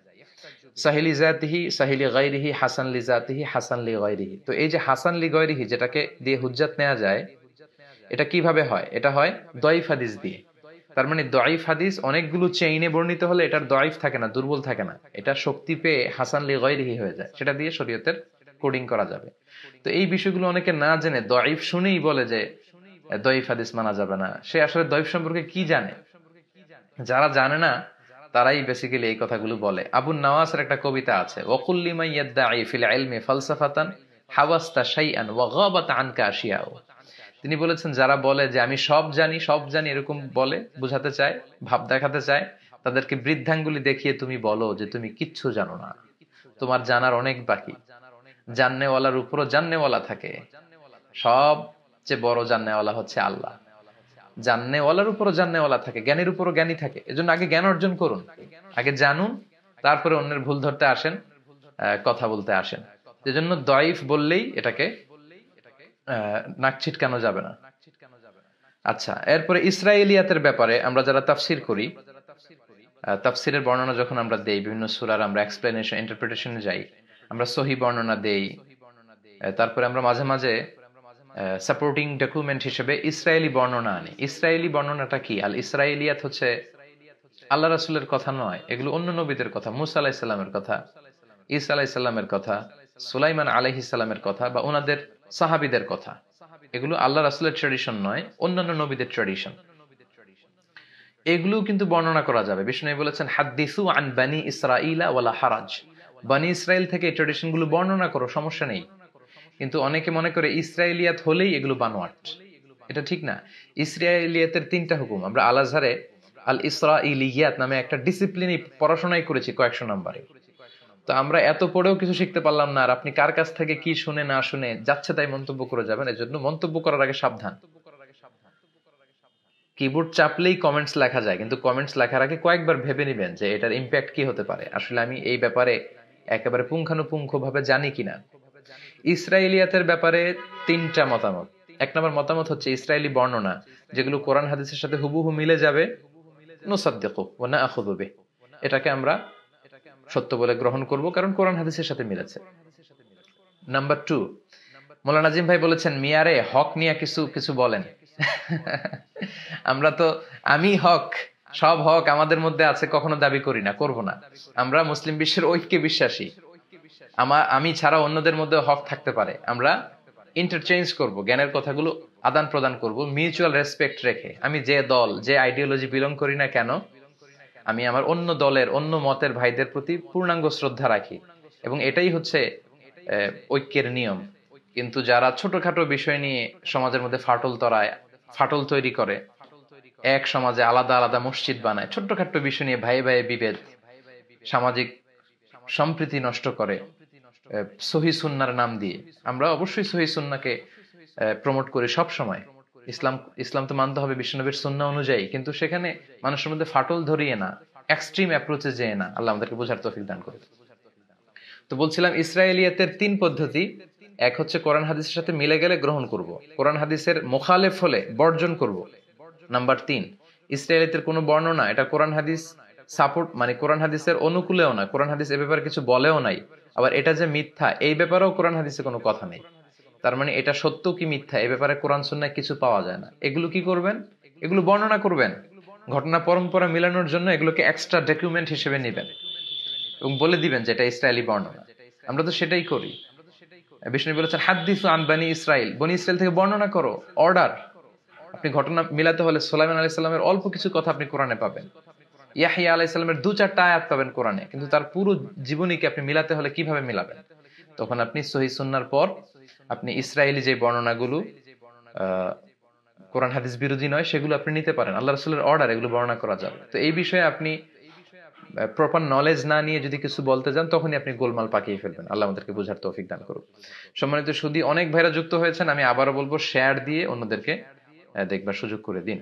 সাহিলি জাতিহি, সাহিলি গায়রিহি, হাসান লি জাতিহি, হাসান লি গায়রিহি। তো এই যে হাসান লি গায়রিহি যেটাকে দিয়ে হুজ্জাত নেওয়া যায়, এটা কিভাবে হয়? এটা হয় দঈফ হাদিস দিয়ে। তার মানে দঈফ হাদিস অনেকগুলো চেইনে বর্ণিত হলে এটার দঈফ থাকে না, দুর্বল থাকে না, এটা শক্তি পেয়ে হাসান লি গায়রিহি হয়ে যায়। সেটা দিয়ে শরীয়তের কোডিং করা যাবে। তো এই বিষয়গুলো অনেকে না জেনে দঈফ শুনেই বলে যে দঈফ হাদিস মানা যাবে না। সে আসলে দঈফ সম্পর্কে কি জানে? যারা জানে না তারাই বেসিক্যালি এই কথাগুলো বলে। আবু নওয়াসের একটা কবিতা আছে, ওয়াকুল লিমান ইয়াদদাঈ ফিল ইলমি ফালসাফাতান হাওয়াস্তা শাইআন ওয়া গাবাত আনকা আশিয়াউ। তিনি বলেছেন যারা বলে যে আমি সব জানি, সব জানি, এরকম বলে বোঝাতে চায়, ভাব দেখাতে চায়, তাদেরকে বৃদ্ধাঙ্গুলি দেখিয়ে তুমি বলো যে তুমি কিচ্ছু জানো না, তোমার জানার অনেক বাকি। জান্নেওয়ালার উপরও জান্নেওয়ালা থাকে, সবচেয়ে বড় জান্নেওয়ালা হচ্ছে আল্লাহ। জান্নেওয়ালার উপরও জান্নেওয়ালা থাকে, জ্ঞানীর উপরও জ্ঞানী থাকে। এজন্য আগে জ্ঞান অর্জন করুন, আগে জানুন, তারপরে অন্যের ভুল ধরতে আসেন, কথা বলতে আসেন। এজন্য দঈফ বললেই এটাকে নাক ছিটকানো যাবে না। আচ্ছা, এরপরে ইসরায়েলিয়াতের ব্যাপারে আমরা যারা তাফসির করি, তাফসিরের বর্ণনা যখন আমরা দেই, বিভিন্ন সূরার আমরা এক্সপ্লেনেশন, ইন্টারপ্রিটেশনে যাই, আমরা সহি বর্ণনা দেই। তারপরে আমরা মাঝে মাঝে সাপোর্টিং ডকুমেন্ট হিসেবে ইসরায়েলি বর্ণনা আনি। ইসরায়েলি বর্ণনাটা কি? আল ইসরায়েলিয়াত হচ্ছে আল্লাহ রাসূলের কথা নয়, এগুলো অন্য নবীদের কথা, মুসা আলাইহিস সালামের কথা, ঈসা আলাইহিসসালামের কথা, সুলাইমান আলাইহিসসালামের কথা বা ওনাদের সাহাবীদের কথা, এগুলো আল্লাহ রাসূলের ট্র্যাডিশন নয়, অন্যান্য নবীদের ট্র্যাডিশন। এগুলো কিন্তু বর্ণনা করা যাবে। বিষ্ণু বলেছেন হাদ্দিসু আন বানি ইসরাঈলা ওয়ালা হারাজ, বানি ইসরাইল থেকে এই ট্র্যাডিশন গুলো বর্ণনা করো, সমস্যা নেই। কিন্তু অনেকে মনে করে ইসরায়েলিয়াত হলেই এগুলো বানোয়াট, এটা ঠিক না। ইসরায়েলিয়াতের 3টা হুকুম আমরা আল আজহারে আল ইসরাঈলিয়াত নামে একটা ডিসিপ্লিনে পড়াশোনাই করেছি কয়েকশো নম্বরে। তো আমরা এত পড়েও কিছু শিখতে পারলাম না, আর আপনি কার কাছ থেকে কি শুনে না শুনে যাচ্ছে তাই মন্তব্য করে যাবেন। এজন্য মন্তব্য করার আগে সাবধান। কিবোর্ড চাপলেই কমেন্টস লেখা যায়, কিন্তু কমেন্টস লেখার আগে কয়েকবার ভেবে নেবেন যে এটার ইম্প্যাক্ট কি হতে পারে, আসলে আমি এই ব্যাপারে একেবারে পুঙ্খানুপুঙ্খ ভাবে জানি কিনা। ইসরায়েলিয়াতের ব্যাপারে 3টা মতামত। 1 নম্বর মতামত হচ্ছে ইসরায়েলি বর্ণনা যেগুলো কোরআন হাদিসের সাথে হুবহু মিলে যাবে, নুসাদ্দিকু ওয়া নাআখুযু বিহি, এটাকে আমরা সত্য বলে গ্রহণ করব, কারণ কোরআন হাদিসের সাথে মিলেছে। নাম্বার 2, মোল্লা নাজিম ভাই বলেছেন মিয়ারে হক নিয়ে কিছু কিছু বলেন। আমরা তো আমি হক, সব হক আমাদের মধ্যে আছে কখনো দাবি করি না, করব না। আমরা মুসলিম বিশ্বের ঐক্যে বিশ্বাসী। আমি ছাড়া অন্যদের মধ্যে হক থাকতে পারে, আমরা ইন্টারচেঞ্জ করব, জ্ঞানের কথাগুলো আদান প্রদান করব মিউচুয়াল রেসপেক্ট রেখে। আমি যে দল যে আইডিওলজি বিলং করি না কেন, আমি আমার অন্য দলের অন্য মতের ভাইদের প্রতি পূর্ণাঙ্গ শ্রদ্ধা রাখি, এবং এটাই হচ্ছে ঐক্যের নিয়ম। কিন্তু যারা ছোটখাটো বিষয় নিয়ে সমাজের মধ্যে ফাটল তৈরি করে, এক সমাজে আলাদা আলাদা মসজিদ বানায়, ছোট্টখাট্ট বিষয় নিয়ে ভাই ভাই বিভেদ, সামাজিক সম্প্রীতি নষ্ট করে সহি সুন্নার নাম দিয়ে। আমরা অবশ্যই সহি সুন্নাকে প্রমোট করি সব সময়। ইসলাম তো মানতে হবে বিশ্বনবীর সুন্নাহ অনুযায়ী, কিন্তু সেখানে মানুষের মধ্যে ফাটল ধরিয়ে না, এক্সট্রিম অ্যাপ্রোচে যেয়ে না। আল্লাহ আমাদেরকে বোঝার তৌফিক দান করুন। তো বলছিলাম ইসরায়েলিয়াতের 3 পদ্ধতি। এক হচ্ছে কোরআন হাদিসের সাথে মিলে গেলে গ্রহণ করব, কোরআন হাদিসের মুখালেফ হলে বর্জন করব। নাম্বার 3, ইসরায়েলিয়াতের কোনো বর্ণনা এটা কোরআন হাদিস সাপোর্ট, মানে কোরআন হাদিসের অনুকূলেও না, কোরআন হাদিস এ ব্যাপারে কিছু বলেও নাই, আবার এটা যে মিথ্যা এই ব্যাপারেও কোরআন হাদিসে কোনো কথা নেই। তার মানে এটা সত্য কি মিথ্যা এ ব্যাপারে কোরআন সুন্নাহ কিছু পাওয়া যায় না। এগুলো কি করবেন? এগুলো বর্ণনা করবেন, ঘটনা পরম্পরা মিলানোর জন্য এগুলোকে এক্সট্রা ডকুমেন্ট হিসেবে নেবেন এবং বলে দিবেন যে এটা ইসরায়েলি বর্ণনা। আমরা তো সেটাই করি। বিষ্ণু বলেছেন হাদ্দিসু আন বানি ইসরাইল, বনি ইসরাইল থেকে বর্ণনা করো, অর্ডার। আপনি ঘটনা মিলাতে হলে সুলাইমান আলাইহিস সালামের অল্প কিছু কথা আপনি কোরআনে পাবেন, ইয়াহইয়া আলাইহিস সালামের 2-4টা আয়াত পাবেন কোরআনে, কিন্তু তার পুরো জীবনীকে আপনি মিলাতে হলে কিভাবে মিলাবেন? তখন আপনি সহিহ সুন্নাহর পর আপনি ইসরায়েলি যে বর্ণনাগুলো কোরআন হাদিস বিরোধী নয় সেগুলো আপনি নিতে পারেন। আল্লাহ রাসূলের অর্ডার, এগুলো বর্ণনা করা যাবে। তো এই বিষয়ে আপনি প্রপার নলেজ না নিয়ে যদি কিছু বলতে যান তখনই আপনি গোলমাল পাকিয়ে ফেলবেন। আল্লাহ আমাদেরকে বোঝার তৌফিক দান করুন। সম্মানিত সুধী, অনেক ভাইরা যুক্ত হয়েছেন, আমি আবারও বলবো শেয়ার দিয়ে অন্যদেরকে দেখবার সুযোগ করে দিন।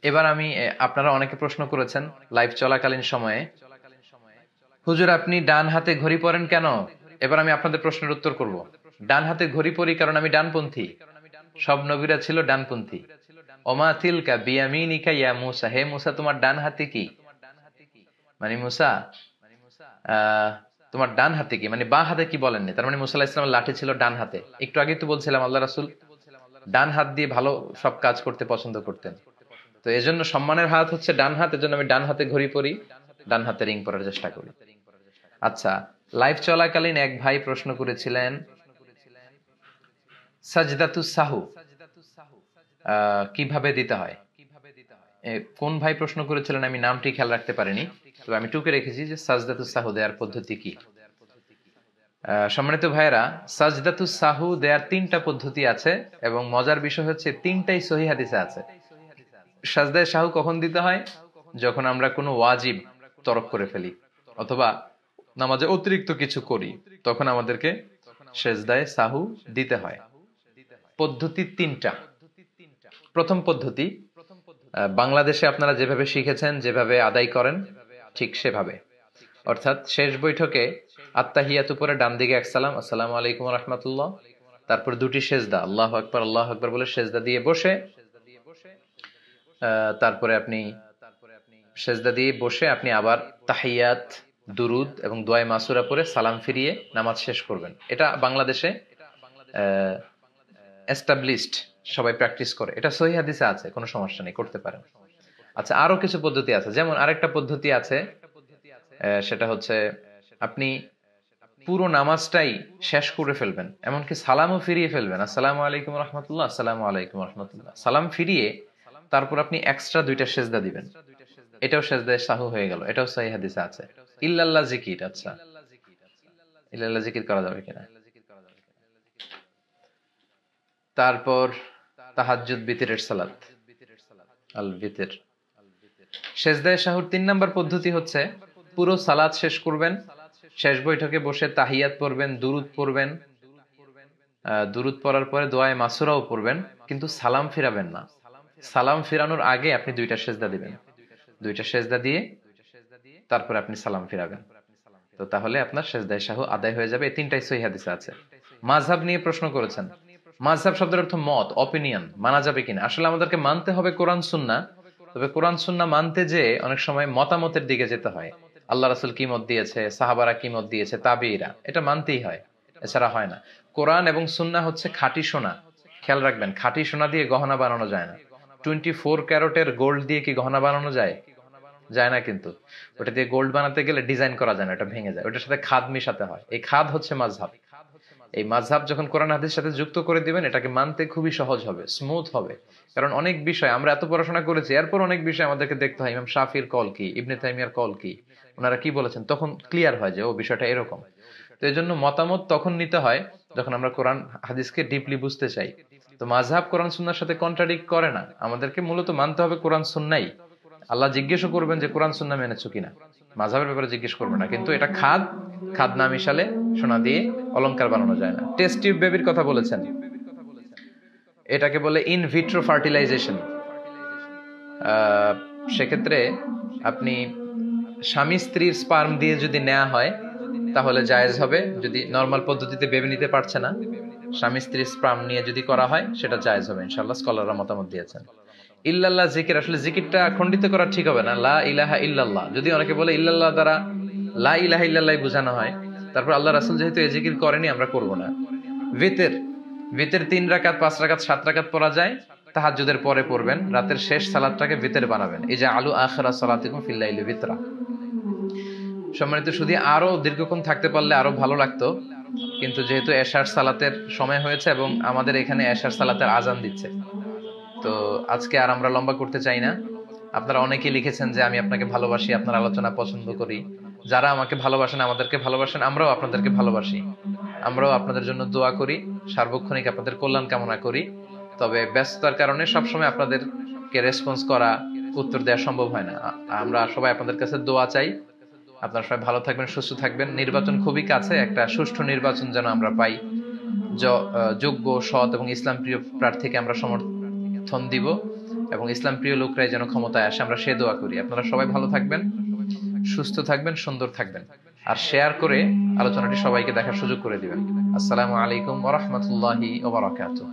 এবার আমি আপনারা অনেকে প্রশ্ন করেছেন লাইভ চলাকালীন সময়ে, হুজুর আপনি ডান হাতে ঘড়ি পরেন কেন? এবার আমি আপনাদের প্রশ্নের উত্তর করব। ডান হাতে ঘড়ি পরি কারণ আমি ডানপন্থী। সব নবীরা ছিল ডানপন্থী। ওমা তিলকা বিয়ামিনিকা ইয়া মূসা, হে মূসা তোমার ডান হাতে কি? মানে মূসা তোমার ডান হাতে কি, মানে বাঁ হাতে কি বলেননি। তার মানে মূসা আলাইহিস সালামের লাঠি ছিল ডান হাতে। একটু আগে তো বলছিলাম আল্লাহ রাসূল ডান হাত দিয়ে ভালো সব কাজ করতে পছন্দ করতেন। তো এজন্য সম্মানের হাত হচ্ছে ডান হাত, এজন্য আমি ডান হাতে ঘড়ি পরি, ডান হাতে রিং পরার চেষ্টা করি। আচ্ছা, লাইভ চলাকালীন এক ভাই প্রশ্ন করেছিলেন সাজদাতুস সাহু কিভাবে দিতে হয়। কোন ভাই প্রশ্ন করেছিলেন আমি নামটি খেয়াল রাখতে পারিনি, তো আমি টুকে রেখেছি যে সাজদাতুস সাহু দেওয়ার পদ্ধতি কি। সম্মানিত ভাইয়েরা, সাজদাতুস সাহু দেওয়ার 3টা পদ্ধতি আছে, এবং মজার বিষয় হচ্ছে 3টাই সহিহ হাদিসে আছে। সাজদায়ে সাহু কখন দিতে হয়? যখন আমরা কোনো ওয়াজিব তরক করে ফেলি অথবা নামাজে অতিরিক্ত কিছু করি, তখন আমাদেরকে সেজদায়ে সাহু দিতে হয়। পদ্ধতি 3টা। প্রথম পদ্ধতি বাংলাদেশে আপনারা যেভাবে শিখেছেন, যেভাবে আদায় করেন ঠিক সেভাবে, অর্থাৎ শেষ বৈঠকে আত্তাহিয়াতু পরে ডান দিকে এক সালাম, আসসালামু আলাইকুম ওয়া রাহমাতুল্লাহ, তারপর 2টি সেজদা, আল্লাহু আকবার বলে সেজদা দিয়ে বসে, তারপরে আপনি সেজদা দিয়ে বসে আপনি আবার তাহিয়াত, দুরুদ এবং দোয়া মাসুরা পরে সালাম ফিরিয়ে নামাজ শেষ করবেন। এটা বাংলাদেশে এস্টাবলিশড, সবাই প্র্যাকটিস করে, এটা সহিহ হাদিসে আছে, কোনো সমস্যা নেই, করতে পারেন। আচ্ছা, আরো কিছু পদ্ধতি আছে, যেমন আরেকটা পদ্ধতি আছে, সেটা হচ্ছে আপনি পুরো নামাজটাই শেষ করে ফেলবেন, এমনকি সালামও ফিরিয়ে ফেলবেন, আসসালামু আলাইকুম রহমতুল্লাহ, আসসালামু আলাইকুম রহমতুল্লাহ, সালাম ফিরিয়ে তারপর আপনি এক্সট্রা 2টা সেজদা দিবেন। এটাও সেজদায়ে সাহু হয়ে গেল, এটাও সহিহ হাদিসে আছে। ইল্লাল্লাহ জিকির, আচ্ছা ইল্লাল্লাহ জিকির করা যাবে কিনা? তারপর তাহাজ্জুদ বিতরের সালাত, আল বিতর। সেজদায়ে সাহুর 3 নাম্বার পদ্ধতি হচ্ছে পুরো সালাত শেষ করবেন, শেষ বৈঠকে বসে তাহিয়াত পড়বেন, দুরুদ পড়বেন, দুরুদ পড়ার পরে দোয়ায়ে মাসুরাও পড়বেন, কিন্তু সালাম ফিরাবেন না। সালাম ফিরানোর আগে আপনি 2টা সেজদা দিবেন, 2টা সেজদা দিয়ে তারপরে আপনি সালাম ফিরাবেন। তো তাহলে আপনার সেজদায়ে সাহু আদায় হয়ে যাবে। এই 3টাই সহিহ হাদিসে আছে। মাযহাব নিয়ে প্রশ্ন করেছেন। মাযহাব শব্দের অর্থ মত, অপিনিয়ন, মানা যাবে কিনা। আসলে আমাদেরকে মানতে হবে কোরআন সুন্নাহ, তবে কোরআন সুন্নাহ মানতে যে অনেক সময় মতামতের দিকে যেতে হয়। আল্লাহ রাসূল কি মত দিয়েছে, সাহাবারা কি মত দিয়েছে, তাবেঈরা, এটা মানতেই হয়, এছাড়া হয় না। কোরআন এবং সুন্নাহ হচ্ছে খাঁটি সোনা। খেয়াল রাখবেন, খাঁটি সোনা দিয়ে গহনা বানানো যায় না। 24 ক্যারেটের গোল্ড দিয়ে কি গহনা বানানো যায়? যায় না। কিন্তু ওটা দিয়ে গোল্ড বানাতে গেলে ডিজাইন করা যায় না, ওটা ভেঙে যায়। ওটার সাথে খাদ মিশাতে হয়, এই খাদ হচ্ছে মাযহাব। এই মাযহাব যখন কোরআন হাদিসের সাথে যুক্ত করে দিবেন, এটাকে মানতে খুবই সহজ হবে, স্মুথ হবে। কারণ অনেক বিষয় আমরা এত পড়াশোনা করেছি, এরপর অনেক বিষয় আমাদেরকে দেখতে হয় ইমাম শাফির কল কি, ইবনে তাইমিয়ার কল কি, ওনারা কি বলেছেন, তখন ক্লিয়ার হয় যে ও বিষয়টা এরকম। তো এই জন্য মতামত তখন নিতে হয় যখন আমরা কোরআন হাদিসকে ডিপলি বুঝতে চাই। তো মাযহাব কোরআন সুন্নাহর সাথে কন্ট্রাডিক্ট করে না, আমাদেরকে মূলত মানতে হবে কোরআন সুন্নাহই। আল্লাহ জিজ্ঞেসও করবেন যে কোরআন সুন্নাহ মেনেছো কিনা, মাযহাবের ব্যাপারে জিজ্ঞেস করবে না। কিন্তু এটা খাদ, খাদ না মিশালে সোনা দিয়ে অলংকার বানানো যায় না। টেস্ট টিউব বেবির কথা বলেছেন, এটাকে বলে ইন ভিট্রো ফার্টিলাইজেশন। সেক্ষেত্রে আপনি স্বামী স্ত্রীর স্পার্ম দিয়ে যদি নেওয়া হয় তাহলে জায়েজ হবে। যদি নরমাল পদ্ধতিতে বেবি নিতে পারছে না, স্বামী স্ত্রীর স্পার্ম নিয়ে যদি করা হয় সেটা জায়েজ হবে ইনশাআল্লাহ, স্কলাররা মতামত দিয়েছেন। ইল্লাল্লাহ জিকির, আসলে জিকিরটা খণ্ডিত করা ঠিক হবে না। লা ইলাহা ইল্লাল্লাহ, যদি অনেকে বলে ইল্লাল্লাহ দ্বারা লা ইলাহা ইল্লাল্লাহ বোঝানো হয়, তারপর আল্লাহ রাসূল যেহেতু এই জিকির করেনি, আমরা করব না। ভিতর, ভিতর 3 রাকাত, 5 রাকাত, 7 রাকাত পড়া যায়, তাহাজ্জুদের পরে পড়বেন। রাতের শেষ সালাতটাকে ভিতর বানাবেন। এই যে আলু আখিরা সালাতিকুম ফিল লাইলি ভিতরা। সম্মানিত শুধু আরো দীর্ঘক্ষণ থাকতে পারলে আরো ভালো লাগতো, কিন্তু যেহেতু এশার সালাতের সময় হয়েছে এবং আমাদের এখানে এশার সালাতের আজান দিচ্ছে, তো আজকে আর আমরা লম্বা করতে চাই না। আপনারা অনেকেই লিখেছেন যে আমি আপনাকে ভালোবাসি, আপনার আলোচনা পছন্দ করি। যারা আমাকে ভালোবাসেন, আমাদেরকে ভালোবাসেন, আমরাও আপনাদেরকে ভালোবাসি। আমরাও আপনাদের জন্য দোয়া করি, সার্বক্ষণিক আপনাদের কল্যাণ কামনা করি। তবে ব্যস্ততার কারণে সবসময় আপনাদেরকে রেসপন্স করা, উত্তর দেওয়া সম্ভব হয় না। আমরা সবাই আপনাদের কাছে দোয়া চাই। আপনারা সবাই ভালো থাকবেন, সুস্থ থাকবেন। নির্বাচন খুবই কাছে, একটা সুষ্ঠু নির্বাচন যেন আমরা পাই। যোগ্য, সৎ এবং ইসলাম প্রিয় প্রার্থীকে আমরা সমর্থন দিব এবং ইসলাম প্রিয় লোকরাই যেন ক্ষমতায় আসে, আমরা সে দোয়া করি। আপনারা সবাই ভালো থাকবেন, সুস্থ থাকবেন, সুন্দর থাকবেন। আর শেয়ার করে আলোচনাটি সবাইকে দেখার সুযোগ করে দিবেন। আসসালামু আলাইকুম ওয়া রাহমাতুল্লাহি ওয়া বারাকাতুহু।